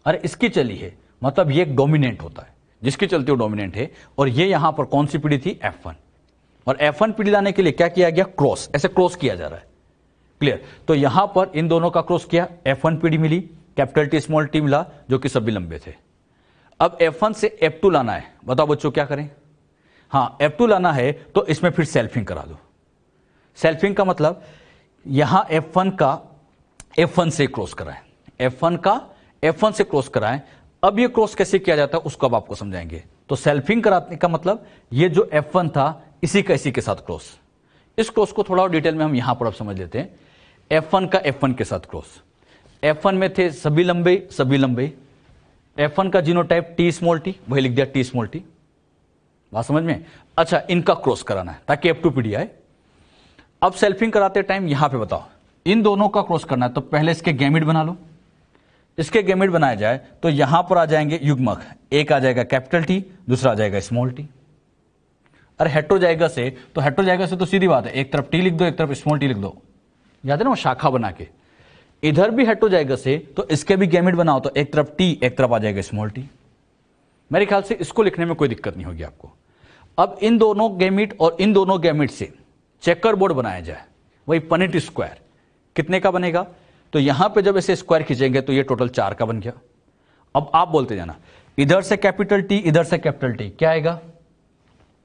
अरे इसकी चली है, मतलब ये एक डोमिनेंट होता है, जिसकी चलती वो डोमिनेंट है। और ये यहां पर कौन सी पीढ़ी थी? F1। और F1 पीढ़ी लाने के लिए क्या किया गया? क्रॉस। ऐसे क्रॉस किया जा रहा है। क्लियर? तो यहां पर इन दोनों का क्रॉस किया, F1 पीढ़ी मिली, कैपिटल टी स्मॉल टी मिला, जो कि सभी लंबे थे। अब F1 से F2 लाना है। बताओ बच्चों क्या करें? हाँ, F2 लाना है तो इसमें फिर सेल्फिंग करा दो। सेल्फिंग का मतलब यहां F1 का F1 से क्रॉस कराएं, F1 का F1 से क्रॉस कराएं। अब ये क्रॉस कैसे किया जाता है उसको अब आपको समझाएंगे। तो सेल्फिंग कराने का मतलब ये जो F1 था इसी का इसी के साथ क्रॉस। इस क्रॉस को थोड़ा और डिटेल में हम यहां पर अब समझ लेते हैं। F1 का F1 के साथ क्रॉस। F1 में थे सभी लंबे, सभी लंबे। F1 का जीनोटाइप टी स्मॉल टी, वही लिख दिया टी स्मॉल टी। बात समझ में? अच्छा, इनका क्रॉस कराना है ताकि F2 पीढ़ी आए। अब सेल्फिंग कराते टाइम यहां पे बताओ, इन दोनों का क्रॉस करना है तो पहले इसके गैमिड बना लो। इसके गैमिड बनाया जाए तो यहां पर आ जाएंगे युग्मक, एक आ जाएगा कैपिटल टी, दूसरा आ जाएगा स्मॉल टी। अरे हेट्रोजाइगस से, तो हेट्रोजाइगस से तो सीधी बात है, एक तरफ टी लिख दो, एक तरफ स्मॉल टी लिख दो। याद है ना वो शाखा बना के। इधर भी हेट्रोजाइगस से तो इसके भी गैमिड बनाओ तो एक तरफ टी, एक तरफ आ जाएगा स्मॉल टी। मेरे ख्याल से इसको लिखने में कोई दिक्कत नहीं होगी आपको। अब इन दोनों गैमिड और इन दोनों गैमिड से चेकर बोर्ड बनाया जाए, वही पनिट स्क्वायर। कितने का बनेगा? तो यहां पे जब ऐसे स्क्वायर खींचेंगे तो ये टोटल 4 का बन गया। अब आप बोलते जाना, इधर से कैपिटल टी, इधर से कैपिटल टी, क्या आएगा?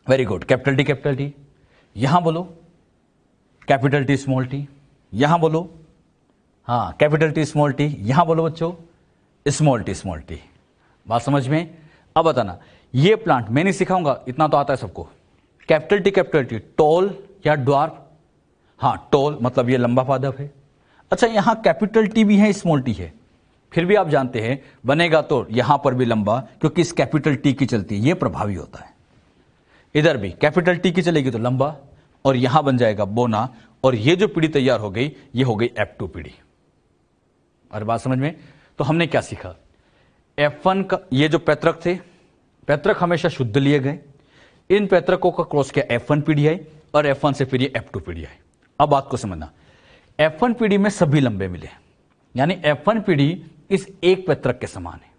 Very good, capital T capital T. यहां बोलो कैपिटल टी स्मॉल टी, यहां बोलो हाँ कैपिटल टी स्मॉल टी, यहां बोलो बच्चों स्मॉल टी। बात समझ में? अब बताना, ये प्लांट मैं नहीं सिखाऊंगा, इतना तो आता है सबको। कैपिटल टी टॉल या ड्वार्फ? हाँ, टॉल मतलब ये लंबा पादप है। अच्छा, यहां कैपिटल टी भी है, स्मॉल टी है, फिर भी आप जानते हैं बनेगा तो यहां पर भी लंबा, क्योंकि इस कैपिटल टी की चलती है, ये प्रभावी होता है। इधर भी कैपिटल टी की चलेगी तो लंबा, और यहां बन जाएगा बोना, और ये जो पीढ़ी तैयार हो गई ये हो गई F2 पीढ़ी। और बात समझ में? तो हमने क्या सीखा? F1 का ये जो पैतृक थे, पैतृक हमेशा शुद्ध लिए गए, इन पैतृकों का क्रॉस किया F1 पीढ़ी आई, और F1 से फिर ये F2 पीढ़ी आई। अब बात को समझना, F1 पीढ़ी में सभी लंबे मिले, यानी F1 पीढ़ी इस एक पैतृक के समान है।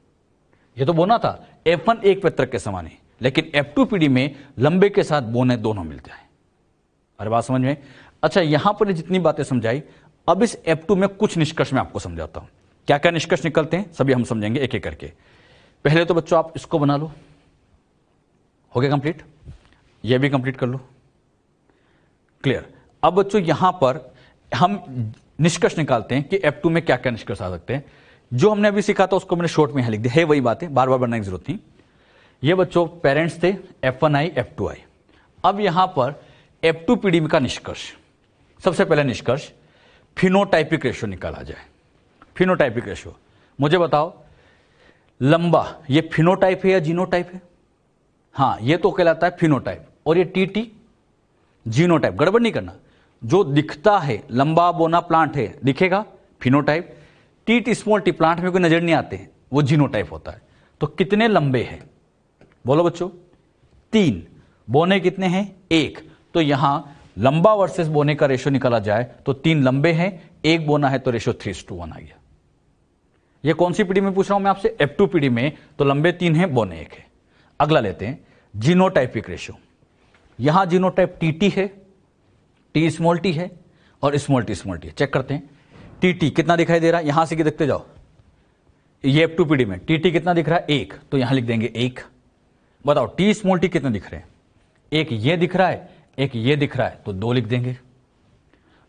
ये तो बोना था, F1 एक पैतृक के समान है, लेकिन F2 पीढ़ी में लंबे के साथ बोने दोनों मिलते हैं। अरे बात समझ में? अच्छा, यहां पर जितनी बातें समझाई, अब इस F2 में कुछ निष्कर्ष मैं आपको समझाता हूं। क्या क्या निष्कर्ष निकलते हैं सभी हम समझेंगे एक एक करके। पहले तो बच्चों आप इसको बना लो, हो गया कंप्लीट, ये भी कंप्लीट कर लो, क्लियर। अब बच्चों यहां पर हम निष्कर्ष निकालते हैं कि F2 में क्या क्या निष्कर्ष आ सकते हैं। जो हमने अभी सीखा था उसको मैंने शॉर्ट में यहां लिख दिया है, वही बातें बार बार बनाने की जरूरत नहीं। ये बच्चों पेरेंट्स थे, F1 आई F2 आई। अब यहां पर F2 पीढ़ी का निष्कर्ष, सबसे पहला निष्कर्ष फिनोटाइपिक रेशियो निकाला जाए। फिनोटाइपिक रेशियो, मुझे बताओ लंबा ये फिनोटाइप है या जीनोटाइप है? हाँ, ये तो कहलाता है फिनोटाइप, और ये टीटी जीनोटाइप। गड़बड़ नहीं करना, जो दिखता है लंबा बोना प्लांट है दिखेगा phenotype, TT small T plant में कोई नजर नहीं आते वो जीनोटाइप होता है। तो कितने लंबे हैं बोलो बच्चों? 3। बोने कितने हैं? 1। तो यहां लंबा वर्सेस बोने का रेशियो निकाला जाए तो 3 लंबे हैं, 1 बोना है, तो रेशियो 3:1 आ गया। ये कौन सी पीढ़ी में पूछ रहा हूं मैं आपसे? F2 पीढ़ी में। तो लंबे 3 हैं, बोने 1 है। अगला लेते हैं जीनोटाइपिक रेशियो। यहां जीनोटाइप टीटी है, टी स्मॉल टी है, और स्मॉल टी है। चेक करते हैं टीटी कितना दिखाई दे रहा है, यहां से कि देखते जाओ। ये F2 पीढ़ी में टीटी कितना दिख रहा है? 1, तो यहां लिख देंगे 1। बताओ टी स्मॉल टी कितने दिख रहे हैं? 1 ये दिख रहा है, 1 ये दिख रहा है, तो 2 लिख देंगे।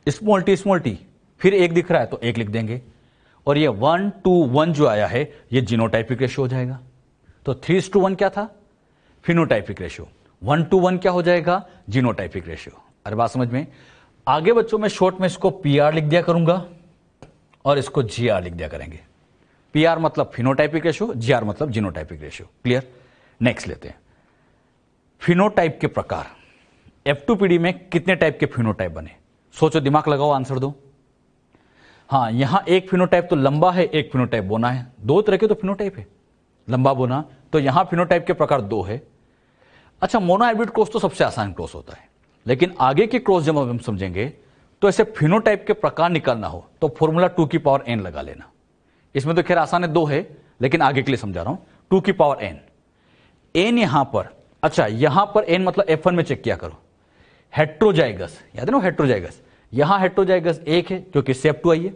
स्मॉल टी फिर 1 दिख रहा है तो 1 लिख देंगे। और ये 1:1 जो आया है ये जीनोटाइपिक रेशियो हो जाएगा। तो 3:1 क्या था? Phenotypic ratio. 1:1 क्या हो जाएगा? Genotypic ratio. अरे बात समझ में? आगे बच्चों में शॉर्ट में इसको पीआर लिख दिया करूंगा और इसको जीआर लिख दिया करेंगे। पीआर मतलब फिनोटाइपिक रेशियो, जीआर मतलब जीनोटाइपिक रेशियो। क्लियर? नेक्स्ट लेते हैं फिनोटाइप के प्रकार। F2 पीढ़ी में कितने टाइप के फिनोटाइप बने? सोचो, दिमाग लगाओ, आंसर दो। हाँ, यहां एक फिनोटाइप तो लंबा है, एक फिनोटाइप बोना है। 2 तरह के तो फिनोटाइप है, लंबा बोना। तो यहां फिनोटाइप के प्रकार 2 है। अच्छा, मोनोहाइब्रिड क्रॉस तो सबसे आसान क्रॉस होता है, लेकिन आगे के क्रॉस जब हम समझेंगे तो ऐसे फिनोटाइप के प्रकार निकालना हो तो फॉर्मूला 2n लगा लेना। इसमें तो खैर आसान है, 2 है, लेकिन आगे के लिए समझा रहा हूं। 2n n यहां पर, अच्छा यहां पर n मतलब F1 में चेक किया करो, हेट्रोजाइगस, याद है ना हेट्रोजाइगस। यहां हेट्रोजाइगस 1 है क्योंकि इससे F2 आई है।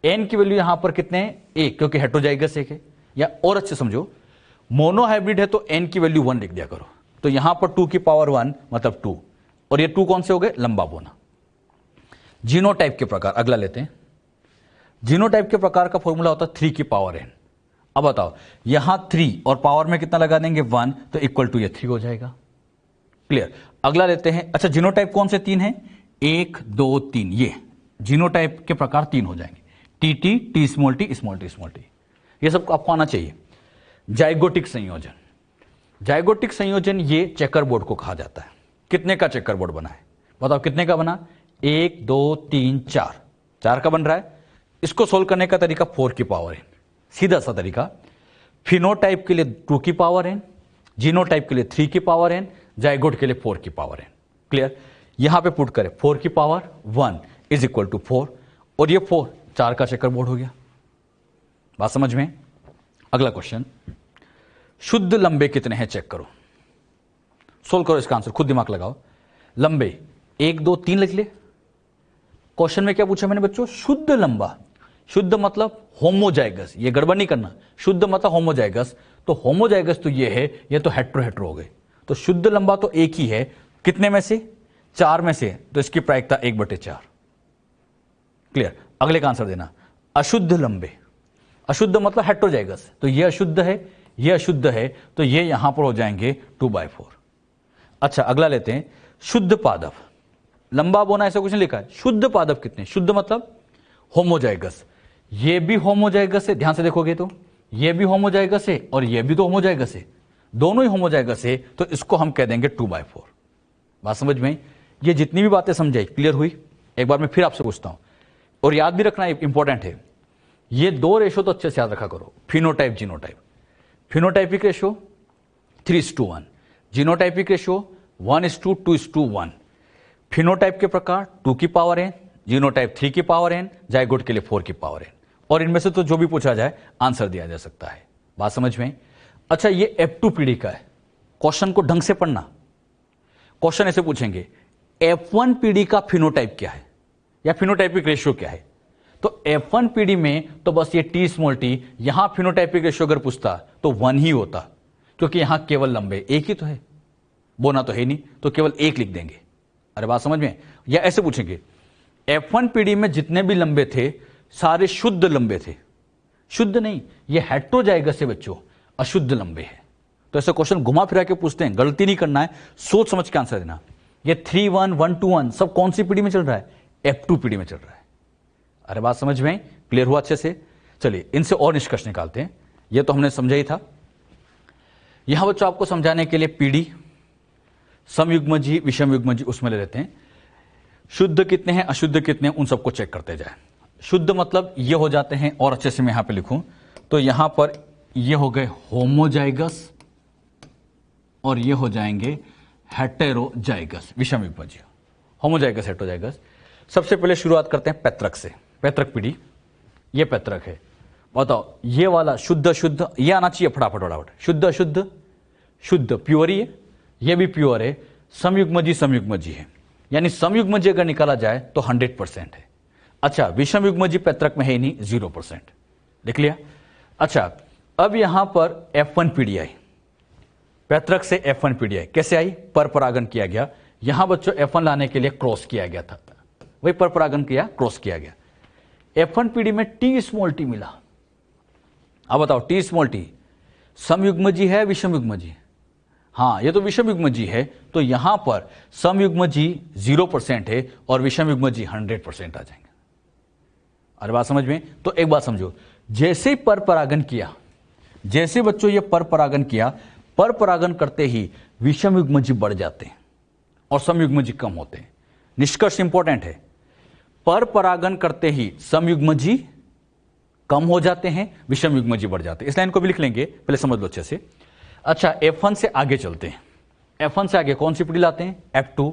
n की वैल्यू यहां पर कितने हैं? 1, क्योंकि हेट्रोजाइगस 1 है। या और अच्छे समझो, मोनोहाइब्रिड है तो n की वैल्यू 1 लिख दिया करो। तो यहां पर 2 मतलब 2, और ये 2 कौन से हो गए? लंबा बोना। जीनोटाइप के प्रकार अगला लेते हैं। जीनोटाइप के प्रकार का फॉर्मूला होता है 3n। अब बताओ, यहां 3 और पावर में कितना लगा देंगे? 1, तो इक्वल टू ये 3 हो जाएगा। क्लियर? अगला लेते हैं। अच्छा, जीनोटाइप कौन से 3 हैं? 1, 2, 3। ये जीनोटाइप के प्रकार 3 हो जाएंगे। TT, T small T, small T. ये सब आपको आना चाहिए। जाइगोटिक संयोजन, जाइगोटिक संयोजन ये चेकर बोर्ड को कहा जाता है। कितने का चेकर बोर्ड बना है? बताओ कितने का बना? 1, 2, 3, 4 का बन रहा है। इसको सोल्व करने का तरीका 4n, सीधा सा तरीका। फिनोटाइप के लिए 2n, जीनोटाइप के लिए 3n, जाइगोट के लिए 4n। क्लियर? यहां पे पुट करें 4 इज इक्वल टू 4, और ये 4 का चेकर बोर्ड हो गया। बात समझ में? अगला क्वेश्चन, शुद्ध लंबे कितने हैं चेक करो, सोल्व करो इसका आंसर, खुद दिमाग लगाओ। लंबे 1, 2, 3 लिख ले। क्वेश्चन में क्या पूछा मैंने बच्चों? शुद्ध लंबा। शुद्ध मतलब होमोजाइगस, ये गड़बड़ नहीं करना। शुद्ध मतलब होमोजाइगस, तो होमोजाइगस तो ये है, ये तो हेट्रो हो गए। तो शुद्ध लंबा तो एक ही है, कितने में से? 4 में से, तो इसकी प्रायिकता 1/4। क्लियर? अगले का आंसर देना। अशुद्ध लंबे, अशुद्ध मतलब हेट्रोजाइगस, तो ये अशुद्ध है, ये अशुद्ध है, तो ये यहां पर हो जाएंगे 2/4। अच्छा, अगला लेते हैं शुद्ध पादप। लंबा बोना ऐसा कुछ नहीं लिखा है। शुद्ध पादप कितने? शुद्ध मतलब होमोजाइगस। ये भी होमोजाइगस है, ध्यान से देखोगे तो ये भी होमोजाइगस है और ये भी तो होमोजाइगस है, दोनों ही होमोजाइगस है, तो इसको हम कह देंगे 2/4। बात समझ में? ये जितनी भी बातें समझाई क्लियर हुई? एक बार मैं फिर आपसे पूछता हूं, और याद भी रखना इंपॉर्टेंट है, ये दो रेशो तो अच्छे से याद रखा करो, phenotype genotype. Phenotypic ratio 3:1, genotypic ratio 1:2:1। Phenotype के प्रकार 2 की पावर n, जीनोटाइप 3 की पावर n, जाइगोट के लिए 4 की पावर n। और इनमें से तो जो भी पूछा जाए आंसर दिया जा सकता है। बात समझ में? अच्छा, ये F2 पीढ़ी का है। क्वेश्चन को ढंग से पढ़ना। क्वेश्चन ऐसे पूछेंगे, F1 पीढ़ी का फिनोटाइप क्या है या फिनोटाइपिक रेशियो क्या है? तो F1 पीढ़ी में तो बस ये T स्मॉल t, यहां फिनोटाइपिक रेशियो अगर पूछता तो 1 ही होता, क्योंकि यहां केवल लंबे एक ही तो है, बोना तो है नहीं, तो केवल एक लिख देंगे। अरे बात समझ में? या ऐसे पूछेंगे, F1 पीढ़ी में जितने भी लंबे थे सारे शुद्ध लंबे थे। शुद्ध नहीं, ये हेटेरोजाइगस है बच्चों, अशुद्ध लंबे हैं। तो ऐसे क्वेश्चन घुमा फिरा के पूछते हैं, गलती नहीं करना है, सोच समझ के आंसर देना। ये 3:1, 1:1 सब कौन सी पीढ़ी में चल रहा है? F2 पीढ़ी में चल रहा है। अरे बात समझ में? क्लियर हुआ अच्छे से? चलिए इनसे और निष्कर्ष निकालते हैं। ये तो हमने समझा ही था। यहां बच्चों आपको समझाने के लिए पीढ़ी, समयुग्मजी, विषमयुग्मजी उसमें ले लेते हैं। शुद्ध कितने हैं, अशुद्ध कितने हैं, उन सबको चेक करते जाए। शुद्ध मतलब ये हो जाते हैं, और अच्छे से मैं यहां पे लिखूं तो यहां पर ये हो गए होमोजाइगस और ये हो जाएंगे हेटेरोजाइगस, विषमयुग्मजी। Homozygous, heterozygous. सबसे पहले शुरुआत करते हैं पैतृक से। पैतृक पीढ़ी, ये पैतृक है। बताओ, ये वाला शुद्ध शुद्ध, ये आना चाहिए फटाफट फटाफट। शुद्ध शुद्ध, शुद्ध प्योर ही है, ये भी प्योर है। समयुग्मजी समयुग्मजी है, यानी समयुग्मजी अगर निकाला जाए तो 100% है। अच्छा, विषमयुग्मजी पैतृक में है ही नहीं, 0%। लिख लिया? अच्छा, अब यहां पर F1 पीढ़ी आई, पैतृक से F1 पीढ़ी आई। कैसे आई? पर परागन किया गया। यहां बच्चों F1 लाने के लिए क्रॉस किया गया था, वही पर परागन किया, क्रॉस किया गया। F1 पीढ़ी में T स्मॉल t मिला। अब बताओ, T स्मॉल t समयुग्मजी है, विषमयुग्मजी? हाँ, ये तो विषमयुग्मजी है, तो यहां पर समयुग्मजी 0% है और विषमयुग्मजी 100% आ जाएंगे। अरे बात समझ में? तो एक बात समझो, जैसे पर परागन किया, जैसे बच्चों ये पर परागन किया, पर परागन करते ही विषमयुग्मजी बढ़ जाते हैं और समयुग्मजी कम होते हैं। निष्कर्ष इंपॉर्टेंट है, पर परागन करते ही समयुग्मजी कम हो जाते हैं, विषमयुग्मजी बढ़ जाते हैं। इस लाइन को भी लिख लेंगे, पहले समझ लो अच्छे से। अच्छा, F1 से आगे चलते हैं। F1 से आगे कौन सी पीढ़ी लाते हैं? F2।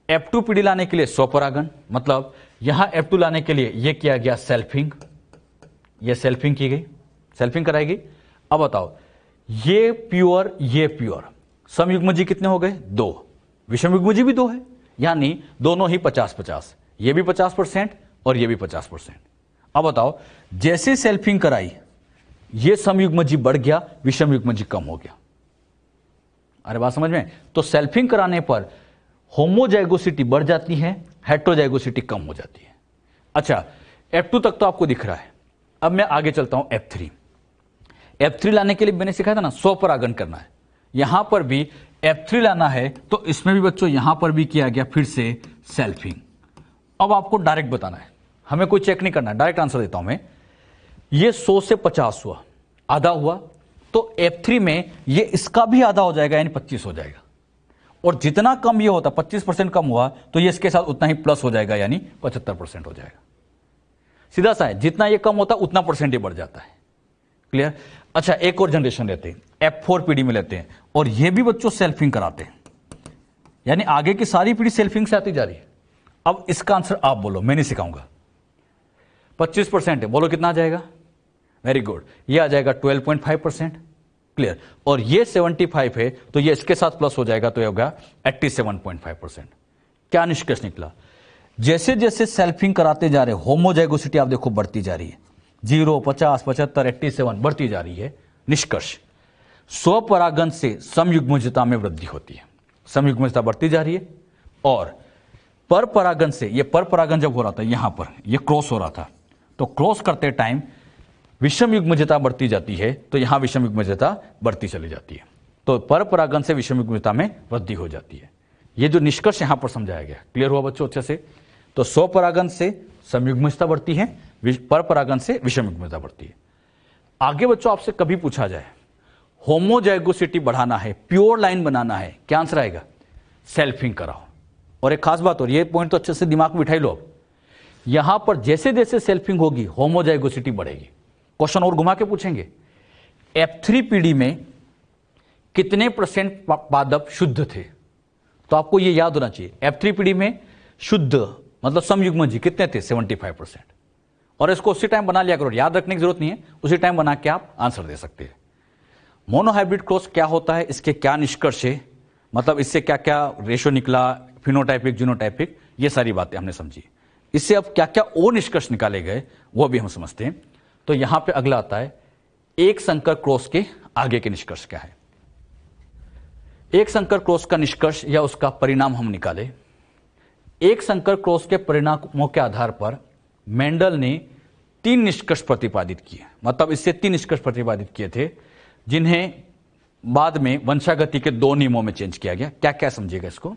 F2 पीढ़ी लाने के लिए स्वपरागन, मतलब यहां F2 लाने के लिए यह किया गया सेल्फिंग, यह सेल्फिंग की गई, सेल्फिंग कराई गई। अब बताओ, ये प्योर, ये प्योर, समयुग्मजी कितने हो गए? 2, विषमयुग्मजी भी 2 है, यानी दोनों ही 50-50, ये भी 50% और ये भी 50%। अब बताओ, जैसे सेल्फिंग कराई, ये समयुग्मजी बढ़ गया, विषमयुग्मजी कम हो गया। अरे बात समझ में? तो सेल्फिंग कराने पर होमोजाइगोसिटी बढ़ जाती है, हेटेरोजाइगोसिटी कम हो जाती है। अच्छा, F2 तक तो आपको दिख रहा है। अब मैं आगे चलता हूं F3। F3 लाने के लिए मैंने सिखाया था ना, स्वपरागन करना है। यहां पर भी F3 लाना है, तो इसमें भी बच्चों यहां पर भी किया गया फिर से सेल्फिंग। अब आपको डायरेक्ट बताना है, हमें कोई चेक नहीं करना, डायरेक्ट आंसर देता हूं मैं। ये 100 से 50 हुआ, आधा हुआ, तो F3 में ये इसका भी आधा हो जाएगा, यानी 25 हो जाएगा। और जितना कम ये होता, 25% कम हुआ, तो ये इसके साथ उतना ही प्लस हो जाएगा, यानी 75% हो जाएगा। सीधा सा है, जितना ये कम होता उतना परसेंट ये बढ़ जाता है। क्लियर? अच्छा, एक और जनरेशन लेते हैं, F4 पीढ़ी में लेते हैं, और ये भी बच्चों सेल्फिंग कराते हैं, यानी आगे की सारी पीढ़ी सेल्फिंग से आती जा रही है। अब इसका आंसर आप बोलो, मैं नहीं सिखाऊंगा। 25% है, बोलो कितना आ जाएगा? वेरी गुड, ये आ जाएगा 12.5%। क्लियर? और ये 75 है, तो ये इसके साथ प्लस हो जाएगा, तो ये होगा 87.5%। क्या निष्कर्ष निकला? जैसे जैसे सेल्फिंग कराते जा रहे, होमोजाइगोसिटी आप देखो बढ़ती जा रही है, 0, 50, 75, 87 बढ़ती जा रही है। निष्कर्ष, स्वपरागन से समयुग्मजता में वृद्धि होती है, समयुग्मजता बढ़ती जा रही है। और पर परागन से, ये पर परागन जब हो रहा था, यहां पर ये क्रॉस हो रहा था, तो क्रॉस करते टाइम विषमयुग्मजता बढ़ती जाती है, तो यहां विषमयुग्मजता बढ़ती चली जाती है। तो पर परागन से विषमयुग्मजता में वृद्धि हो जाती है। ये जो निष्कर्ष यहां पर समझाया गया, क्लियर हुआ बच्चों अच्छे से? तो स्वपरागन से समयुग्मजता बढ़ती है, पर परागन से विषमयुग्मजता बढ़ती है। आगे बच्चों आपसे कभी पूछा जाए होमोजाइगोसिटी बढ़ाना है, प्योर लाइन बनाना है, क्या आंसर आएगा? सेल्फिंग कराओ। और एक खास बात, और ये पॉइंट तो अच्छे से दिमाग में बिठाई लो, अब यहां पर जैसे जैसे सेल्फिंग होगी होमोजाइगोसिटी बढ़ेगी। क्वेश्चन और घुमा के पूछेंगे, F3 पीढ़ी में कितने % पादप शुद्ध थे? तो आपको ये याद होना चाहिए, F3 पीढ़ी में शुद्ध मतलब समयुग्मजी कितने थे? 75%। और इसको उसी टाइम बना लिया करो, याद रखने की जरूरत नहीं है, उसी टाइम बना के आप आंसर दे सकते हैं। मोनोहाइब्रिड क्रॉस क्या होता है, इसके क्या निष्कर्ष है, मतलब इससे क्या क्या रेशो निकला, फिनोटाइपिक जीनोटाइपिक, ये सारी बातें हमने समझी। इससे अब क्या क्या और निष्कर्ष निकाले गए वो भी हम समझते हैं। तो यहां पे अगला आता है एक संकर क्रॉस के आगे के निष्कर्ष क्या है। एक संकर क्रॉस का निष्कर्ष या उसका परिणाम हम निकाले। एक संकर क्रॉस के परिणामों के आधार पर मेंडल ने 3 निष्कर्ष प्रतिपादित किए, मतलब इससे 3 निष्कर्ष प्रतिपादित किए थे, जिन्हें बाद में वंशागति के 2 नियमों में चेंज किया गया। क्या क्या समझिएगा इसको।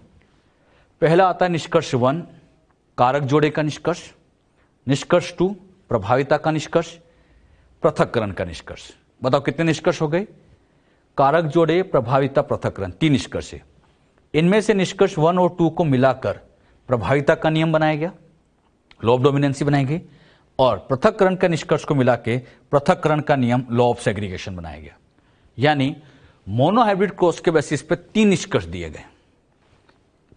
पहला आता है निष्कर्ष 1, कारक जोड़े का निष्कर्ष। निष्कर्ष 2, प्रभाविता का निष्कर्ष। पृथक्करण का निष्कर्ष। बताओ कितने निष्कर्ष हो गए? कारक जोड़े, प्रभाविता, पृथक्करण, 3 निष्कर्ष है। इनमें से निष्कर्ष 1 और 2 को मिलाकर प्रभाविता का नियम बनाया गया, लॉ ऑफ डोमिनेंसी बनाई गई, और पृथक्करण का निष्कर्ष को मिला के पृथक्करण का नियम, लॉ ऑफ सेग्रीगेशन बनाया गया। यानी मोनोहाइब्रिड क्रॉस के बेसिस पे 3 निष्कर्ष दिए गए,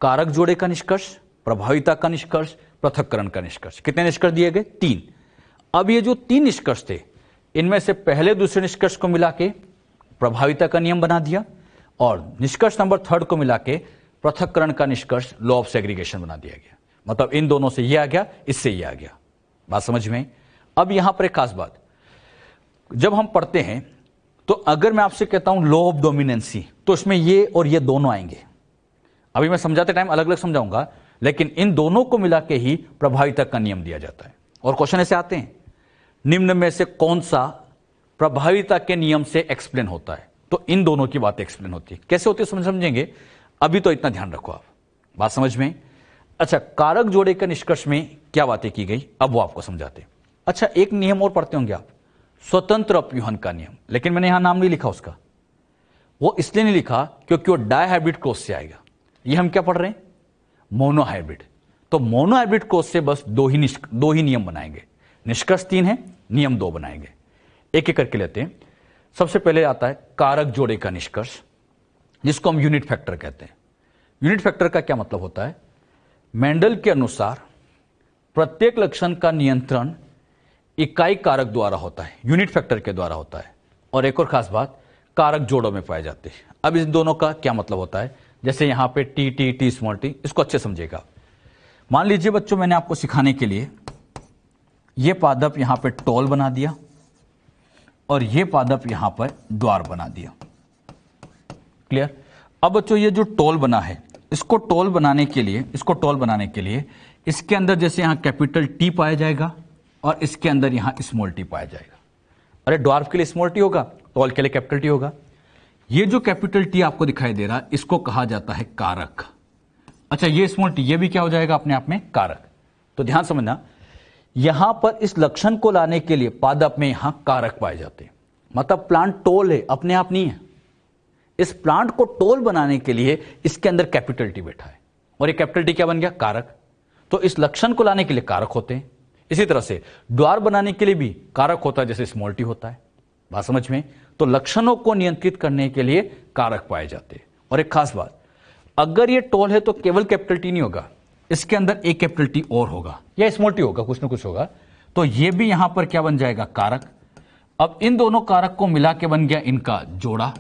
कारक जोड़े का निष्कर्ष, प्रभाविता का निष्कर्ष, पृथक्करण का निष्कर्ष। कितने निष्कर्ष दिए गए? 3। अब ये जो 3 निष्कर्ष थे, इनमें से पहले दूसरे निष्कर्ष को मिला के प्रभाविता का नियम बना दिया, और निष्कर्ष नंबर 3 को मिला के पृथक्करण का निष्कर्ष, लॉ ऑफ सेग्रीगेशन बना दिया गया। मतलब इन दोनों से ये आ गया, इससे ये आ गया। बात समझ में? अब यहां पर एक खास बात, जब हम पढ़ते हैं तो अगर मैं आपसे कहता हूं लॉ ऑफ डोमिनेंसी, तो इसमें ये और ये दोनों आएंगे। अभी मैं समझाते टाइम अलग अलग समझाऊंगा, लेकिन इन दोनों को मिला के ही प्रभाविता का नियम दिया जाता है। और क्वेश्चन ऐसे आते हैं, निम्न में से कौन सा प्रभाविता के नियम से एक्सप्लेन होता है? तो इन दोनों की बातें एक्सप्लेन होती है। कैसे होती है समझेंगे, अभी तो इतना ध्यान रखो आप। बात समझ में? अच्छा, कारक जोड़े के निष्कर्ष में क्या बातें की गई, अब वो आपको समझाते हैं। अच्छा, एक नियम और पढ़ते होंगे आप, स्वतंत्र अपव्यूहन का नियम, लेकिन मैंने यहां नाम नहीं लिखा उसका। वो इसलिए नहीं लिखा क्योंकि वो डायहाइब्रिड क्रॉस से आएगा। ये हम क्या पढ़ रहे हैं? मोनोहाइब्रिड। तो मोनोहाइब्रिड क्रॉस से बस दो ही नियम बनाएंगे। निष्कर्ष 3 है, नियम 2 बनाएंगे। एक एक करके लेते हैं। सबसे पहले आता है कारक जोड़े का निष्कर्ष, जिसको हम यूनिट फैक्टर कहते हैं। यूनिट फैक्टर का क्या मतलब होता है? मेंडल के अनुसार प्रत्येक लक्षण का नियंत्रण इकाई कारक द्वारा होता है, यूनिट फैक्टर के द्वारा होता है। और एक और खास बात, कारक जोड़ों में पाए जाते हैं। अब इस दोनों का क्या मतलब होता है? जैसे यहां पे T T T small T, इसको अच्छे समझेगा। मान लीजिए बच्चों, मैंने आपको सिखाने के लिए ये पादप यहां पे टोल बना दिया और ये पादप यहां पर द्वार बना दिया। क्लियर? अब बच्चों, ये जो टोल बना है, इसको टोल बनाने के लिए इसके अंदर जैसे यहां कैपिटल टी पाया जाएगा और इसके अंदर यहां स्मॉल टी पाया जाएगा। अरे ड्वार्फ के लिए स्मॉल टी होगा, टोल के लिए कैपिटल टी होगा। ये जो कैपिटल टी आपको दिखाई दे रहा, इसको कहा जाता है कारक। अच्छा, ये स्मॉल टी, ये भी क्या हो जाएगा अपने आप में? कारक। तो ध्यान समझना, यहां पर इस लक्षण को लाने के लिए पादप में यहां कारक पाए जाते हैं। मतलब प्लांट टोल है, अपने आप नहीं है। इस प्लांट को टोल बनाने के लिए इसके अंदर कैपिटल टी बैठा है, और ये कैपिटल टी क्या बन गया? कारक। तो इस लक्षण को लाने के लिए कारक होते हैं। इसी तरह से द्वार बनाने के लिए भी कारक होता है, जैसे स्मॉल टी होता है। बात समझ में? तो लक्षणों को नियंत्रित करने के लिए कारक पाए जाते हैं। और एक खास बात, अगर ये टोल है तो केवल कैपिटल टी नहीं होगा, इसके अंदर एक कैपिटल टी और होगा या स्मॉल टी होगा, कुछ ना कुछ होगा। तो ये भी यहां पर क्या बन जाएगा? कारक। अब इन दोनों कारक को मिला के बन गया इनका जोड़ा।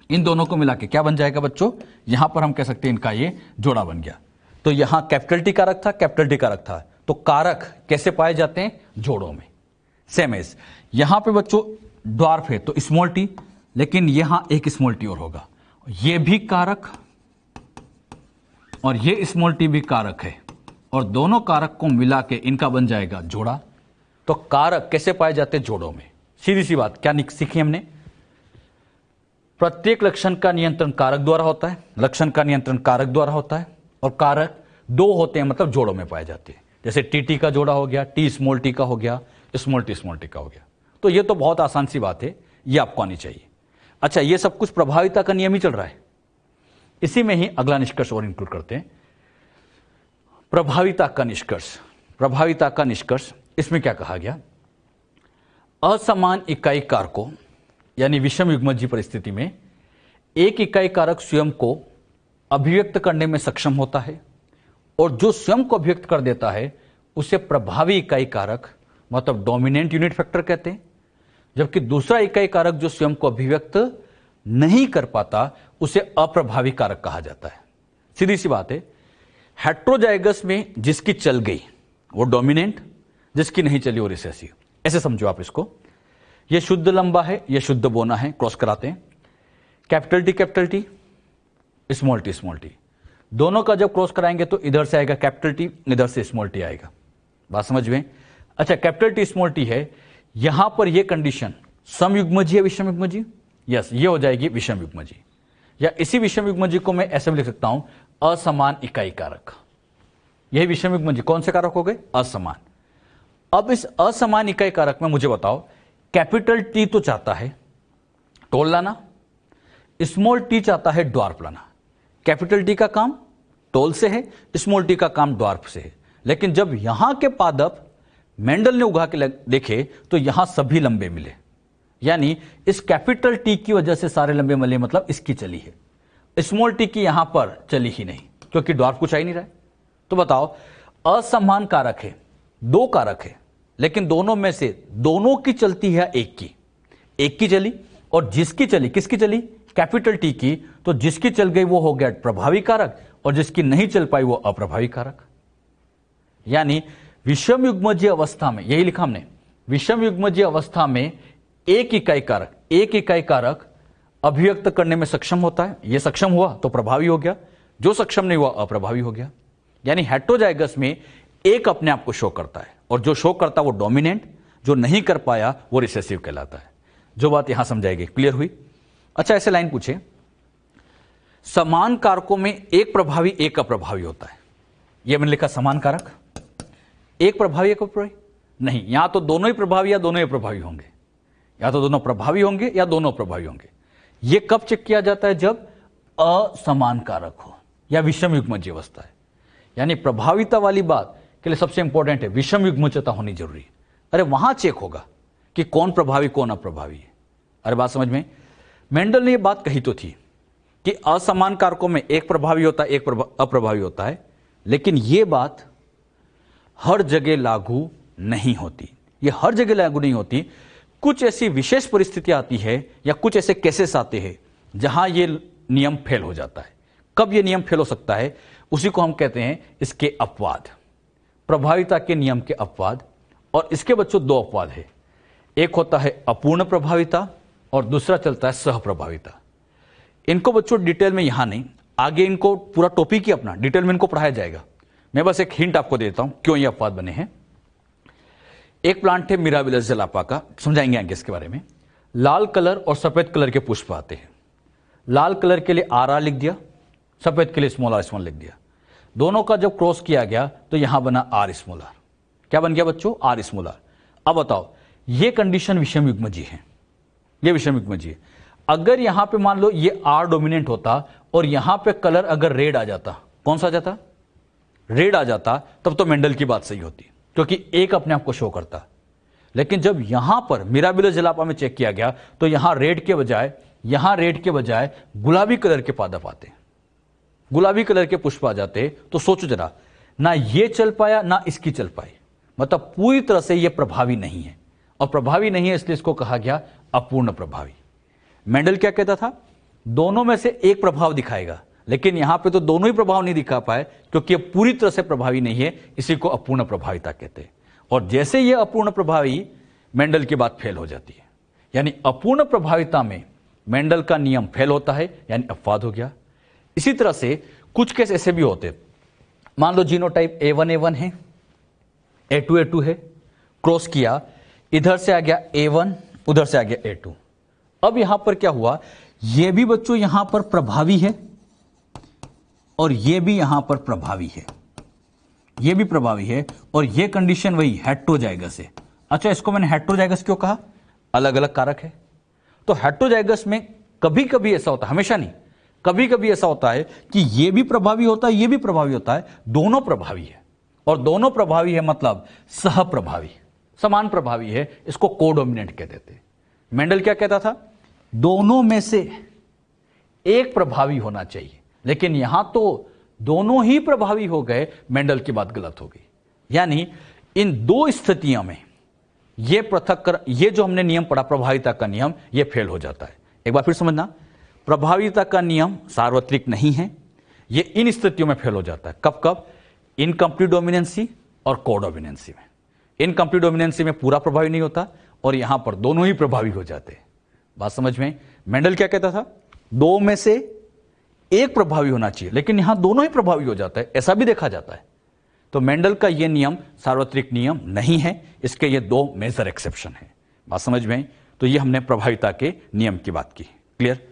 इन दोनों को मिला के क्या बन जाएगा बच्चों? यहां पर हम कह सकते हैं इनका ये जोड़ा बन गया। तो यहां कैपिटल टी कारक था, कैपिटल टी कारक था। तो कारक कैसे पाए जाते हैं? जोड़ों में। सेम एज यहां पे बच्चों ड्वार्फ है तो स्मॉल टी, लेकिन यहां एक स्मॉल टी और होगा। ये भी कारक और ये स्मॉल टी भी कारक है, और दोनों कारक को मिला के इनका बन जाएगा जोड़ा। तो कारक कैसे पाए जाते हैं? जोड़ों में। सीधी सी बात, क्या सीखी हमने? प्रत्येक लक्षण का नियंत्रण कारक द्वारा होता है, लक्षण का नियंत्रण कारक द्वारा होता है, और कारक 2 होते हैं, मतलब जोड़ों में पाए जाते हैं। जैसे टी का जोड़ा हो गया, टी स्मॉल टी का हो गया, स्मॉल टी का हो गया। तो ये तो बहुत आसान सी बात है, ये आपको आनी चाहिए। अच्छा, ये सब कुछ प्रभाविता का नियम ही चल रहा है। इसी में ही अगला निष्कर्ष और इंक्लूड करते हैं। प्रभाविता का निष्कर्ष, प्रभाविता का निष्कर्ष इसमें क्या कहा गया? असमान इकाई कारकों यानी विषम युग्मजीय परिस्थिति में एक इकाई कारक स्वयं को अभिव्यक्त करने में सक्षम होता है और जो स्वयं को अभिव्यक्त कर देता है उसे प्रभावी इकाई कारक मतलब डोमिनेंट यूनिट फैक्टर कहते हैं, जबकि दूसरा इकाई कारक जो स्वयं को अभिव्यक्त नहीं कर पाता उसे अप्रभावी कारक कहा जाता है। सीधी सी बात है, हेट्रोजाइगस में जिसकी चल गई वो डोमिनेंट, जिसकी नहीं चली वो रिसेसिव। ऐसे समझो आप इसको, ये शुद्ध लंबा है, ये शुद्ध बोना है, क्रॉस कराते हैं, कैपिटल टी स्मॉल टी, दोनों का जब क्रॉस कराएंगे तो इधर से आएगा कैपिटल टी, इधर से स्मॉल टी आएगा। बात समझ में? अच्छा, कैपिटल टी स्मॉल टी है, यहां पर ये कंडीशन समयुग्मजीय विषम युग्मजीय, यस ये हो जाएगी विषम युग्मजीय, या इसी विषम युग्मजीय को मैं ऐसे भी लिख सकता हूं असमान इकाई कारक। यही विषम युग्मजीय कौन से कारक हो गए? असमान। अब इस असमान इकाई कारक में मुझे बताओ, कैपिटल टी तो चाहता है टोल लाना, स्मॉल टी चाहता है ड्वार्फ लाना। कैपिटल टी का काम टोल से है, स्मॉल टी का काम ड्वार्फ से है, लेकिन जब यहां के पादप मेंडल ने उगा के देखे तो यहां सभी लंबे मिले, यानी इस कैपिटल टी की वजह से सारे लंबे मिले, मतलब इसकी चली है, स्मॉल टी की यहां पर चली ही नहीं क्योंकि ड्वार्फ कुछ आ ही नहीं रहा है। तो बताओ, असमान कारक है, दो कारक है, लेकिन दोनों में से दोनों की चलती है एक की चली, और जिसकी चली, किसकी चली? कैपिटल टी की, तो जिसकी चल गई वो हो गया प्रभावी कारक और जिसकी नहीं चल पाई वो अप्रभावी कारक। यानी विषम युग्मजीय अवस्था में, यही लिखा हमने, विषम युग्मजीय अवस्था में एक इकाई कारक अभिव्यक्त करने में सक्षम होता है। यह सक्षम हुआ तो प्रभावी हो गया, जो सक्षम नहीं हुआ अप्रभावी हो गया। यानी हेट्रोजाइगस में एक अपने आप को शो करता है और जो शो करता है वो डोमिनेंट, जो नहीं कर पाया वो रिसेसिव कहलाता है। जो बात यहां समझाएगी, क्लियर हुई? अच्छा, ऐसे लाइन पूछे, समान कारकों में एक प्रभावी एक अप्रभावी होता है। यह मैंने लिखा समान कारक, एक प्रभावी एक अप्रभावी नहीं, यहां तो दोनों ही प्रभावी या दोनों ही प्रभावी होंगे, या तो दोनों प्रभावी होंगे या दोनों प्रभावी होंगे। यह कब चेक किया जाता है? जब असमान कारक हो या विषम युग्मजीय अवस्था है। यानी प्रभाविता वाली बात के लिए सबसे इंपॉर्टेंट है विषम युग्मजता होनी जरूरी है। अरे वहां चेक होगा कि कौन प्रभावी कौन अप्रभावी है। अरे बात समझ में? मेंडल ने यह बात कही तो थी कि असमान कारकों में एक प्रभावी होता है एक अप्रभावी होता है, लेकिन यह बात हर जगह लागू नहीं होती। यह हर जगह लागू नहीं होती, कुछ ऐसी विशेष परिस्थितियां आती है या कुछ ऐसे केसेस आते हैं जहां यह नियम फेल हो जाता है। कब यह नियम फेल हो सकता है? उसी को हम कहते हैं इसके अपवाद, प्रभाविता के नियम के अपवाद। और इसके बच्चों दो अपवाद है, एक होता है अपूर्ण प्रभाविता और दूसरा चलता है सहप्रभाविता। इनको बच्चों डिटेल में यहां नहीं, आगे इनको पूरा टॉपिक ही अपना डिटेल में इनको पढ़ाया जाएगा। मैं बस एक हिंट आपको देता हूं क्यों ये अपवाद बने हैं। एक प्लांट है मिराबिलस जलापा का, समझाएंगे आगे इसके बारे में। लाल कलर और सफेद कलर के पुष्प आते हैं। लाल कलर के लिए आर लिख दिया, सफेद के लिए स्मॉल आर लिख दिया। दोनों का जब क्रॉस किया गया तो यहां बना आर स्मॉल आर। क्या बन गया बच्चों? R small R. अब बताओ, ये कंडीशन विषम युग्मजीय है, ये विषम युग्मजीय है। अगर यहां पे मान लो ये आर डोमिनेंट होता और यहां पे कलर अगर रेड आ जाता, कौन सा आ जाता? रेड आ जाता, तब तो मेंडल की बात सही होती क्योंकि एक अपने आप को शो करता। लेकिन जब यहां पर मिराबिलस जलापा में चेक किया गया तो यहां रेड के बजाय गुलाबी कलर के पादप आते, गुलाबी कलर के पुष्प आ जाते। तो सोचो जरा, ना ये चल पाया ना इसकी चल पाई, मतलब पूरी तरह से ये प्रभावी नहीं है। और प्रभावी नहीं है इसलिए इसको कहा गया अपूर्ण प्रभावी। मेंडल क्या कहता था? दोनों में से एक प्रभाव दिखाएगा, लेकिन यहां पे तो दोनों ही प्रभाव नहीं दिखा पाए क्योंकि ये पूरी तरह से प्रभावी नहीं है, इसी को अपूर्ण प्रभाविता कहते हैं। और जैसे ये अपूर्ण प्रभावी, मेंडल की बात फेल हो जाती है। यानी अपूर्ण प्रभाविता में मेंडल का नियम फेल होता है, यानी अपवाद हो गया। इसी तरह से कुछ केस ऐसे भी होते, मान लो जीनोटाइप A1 है, A2 है, क्रॉस किया, इधर से आ गया A1, उधर से आ गया A2। अब यहां पर क्या हुआ? यह भी बच्चों यहां पर प्रभावी है और यह भी यहां पर प्रभावी है, यह भी प्रभावी है, और यह कंडीशन वही हेट्रोजाइगस है। अच्छा, इसको मैंने हेट्रोजाइगस क्यों कहा? अलग अलग कारक है। तो हेट्रोजाइगस में कभी कभी ऐसा होता है, हमेशा नहीं, कभी कभी ऐसा होता है कि यह भी प्रभावी होता है, यह भी प्रभावी होता है, दोनों प्रभावी है, और दोनों प्रभावी है मतलब सह प्रभावी, समान प्रभावी है, इसको कोडोमिनेंट कह देते। मेंडल क्या कहता था? दोनों में से एक प्रभावी होना चाहिए, लेकिन यहां तो दोनों ही प्रभावी हो गए, मेंडल की बात गलत हो गई। यानी इन दो स्थितियों में ये जो हमने नियम पढ़ा प्रभाविता का नियम, ये फेल हो जाता है। एक बार फिर समझना, प्रभाविता का नियम सार्वत्रिक नहीं है, ये इन स्थितियों में फेल हो जाता है। कब कब? इनकम्प्लीट डोमिनेंसी और कोडोमिनेंसी में। इनकम्प्लीट डोमिनेंसी में पूरा प्रभावी नहीं होता और यहां पर दोनों ही प्रभावी हो जाते हैं। बात समझ में? मेंडल क्या कहता था? दो में से एक प्रभावी होना चाहिए, लेकिन यहां दोनों ही प्रभावी हो जाता है, ऐसा भी देखा जाता है। तो मेंडल का यह नियम सार्वत्रिक नियम नहीं है, इसके ये दो मेजर एक्सेप्शन है। बात समझ में? तो ये हमने प्रभाविता के नियम की बात की। क्लियर?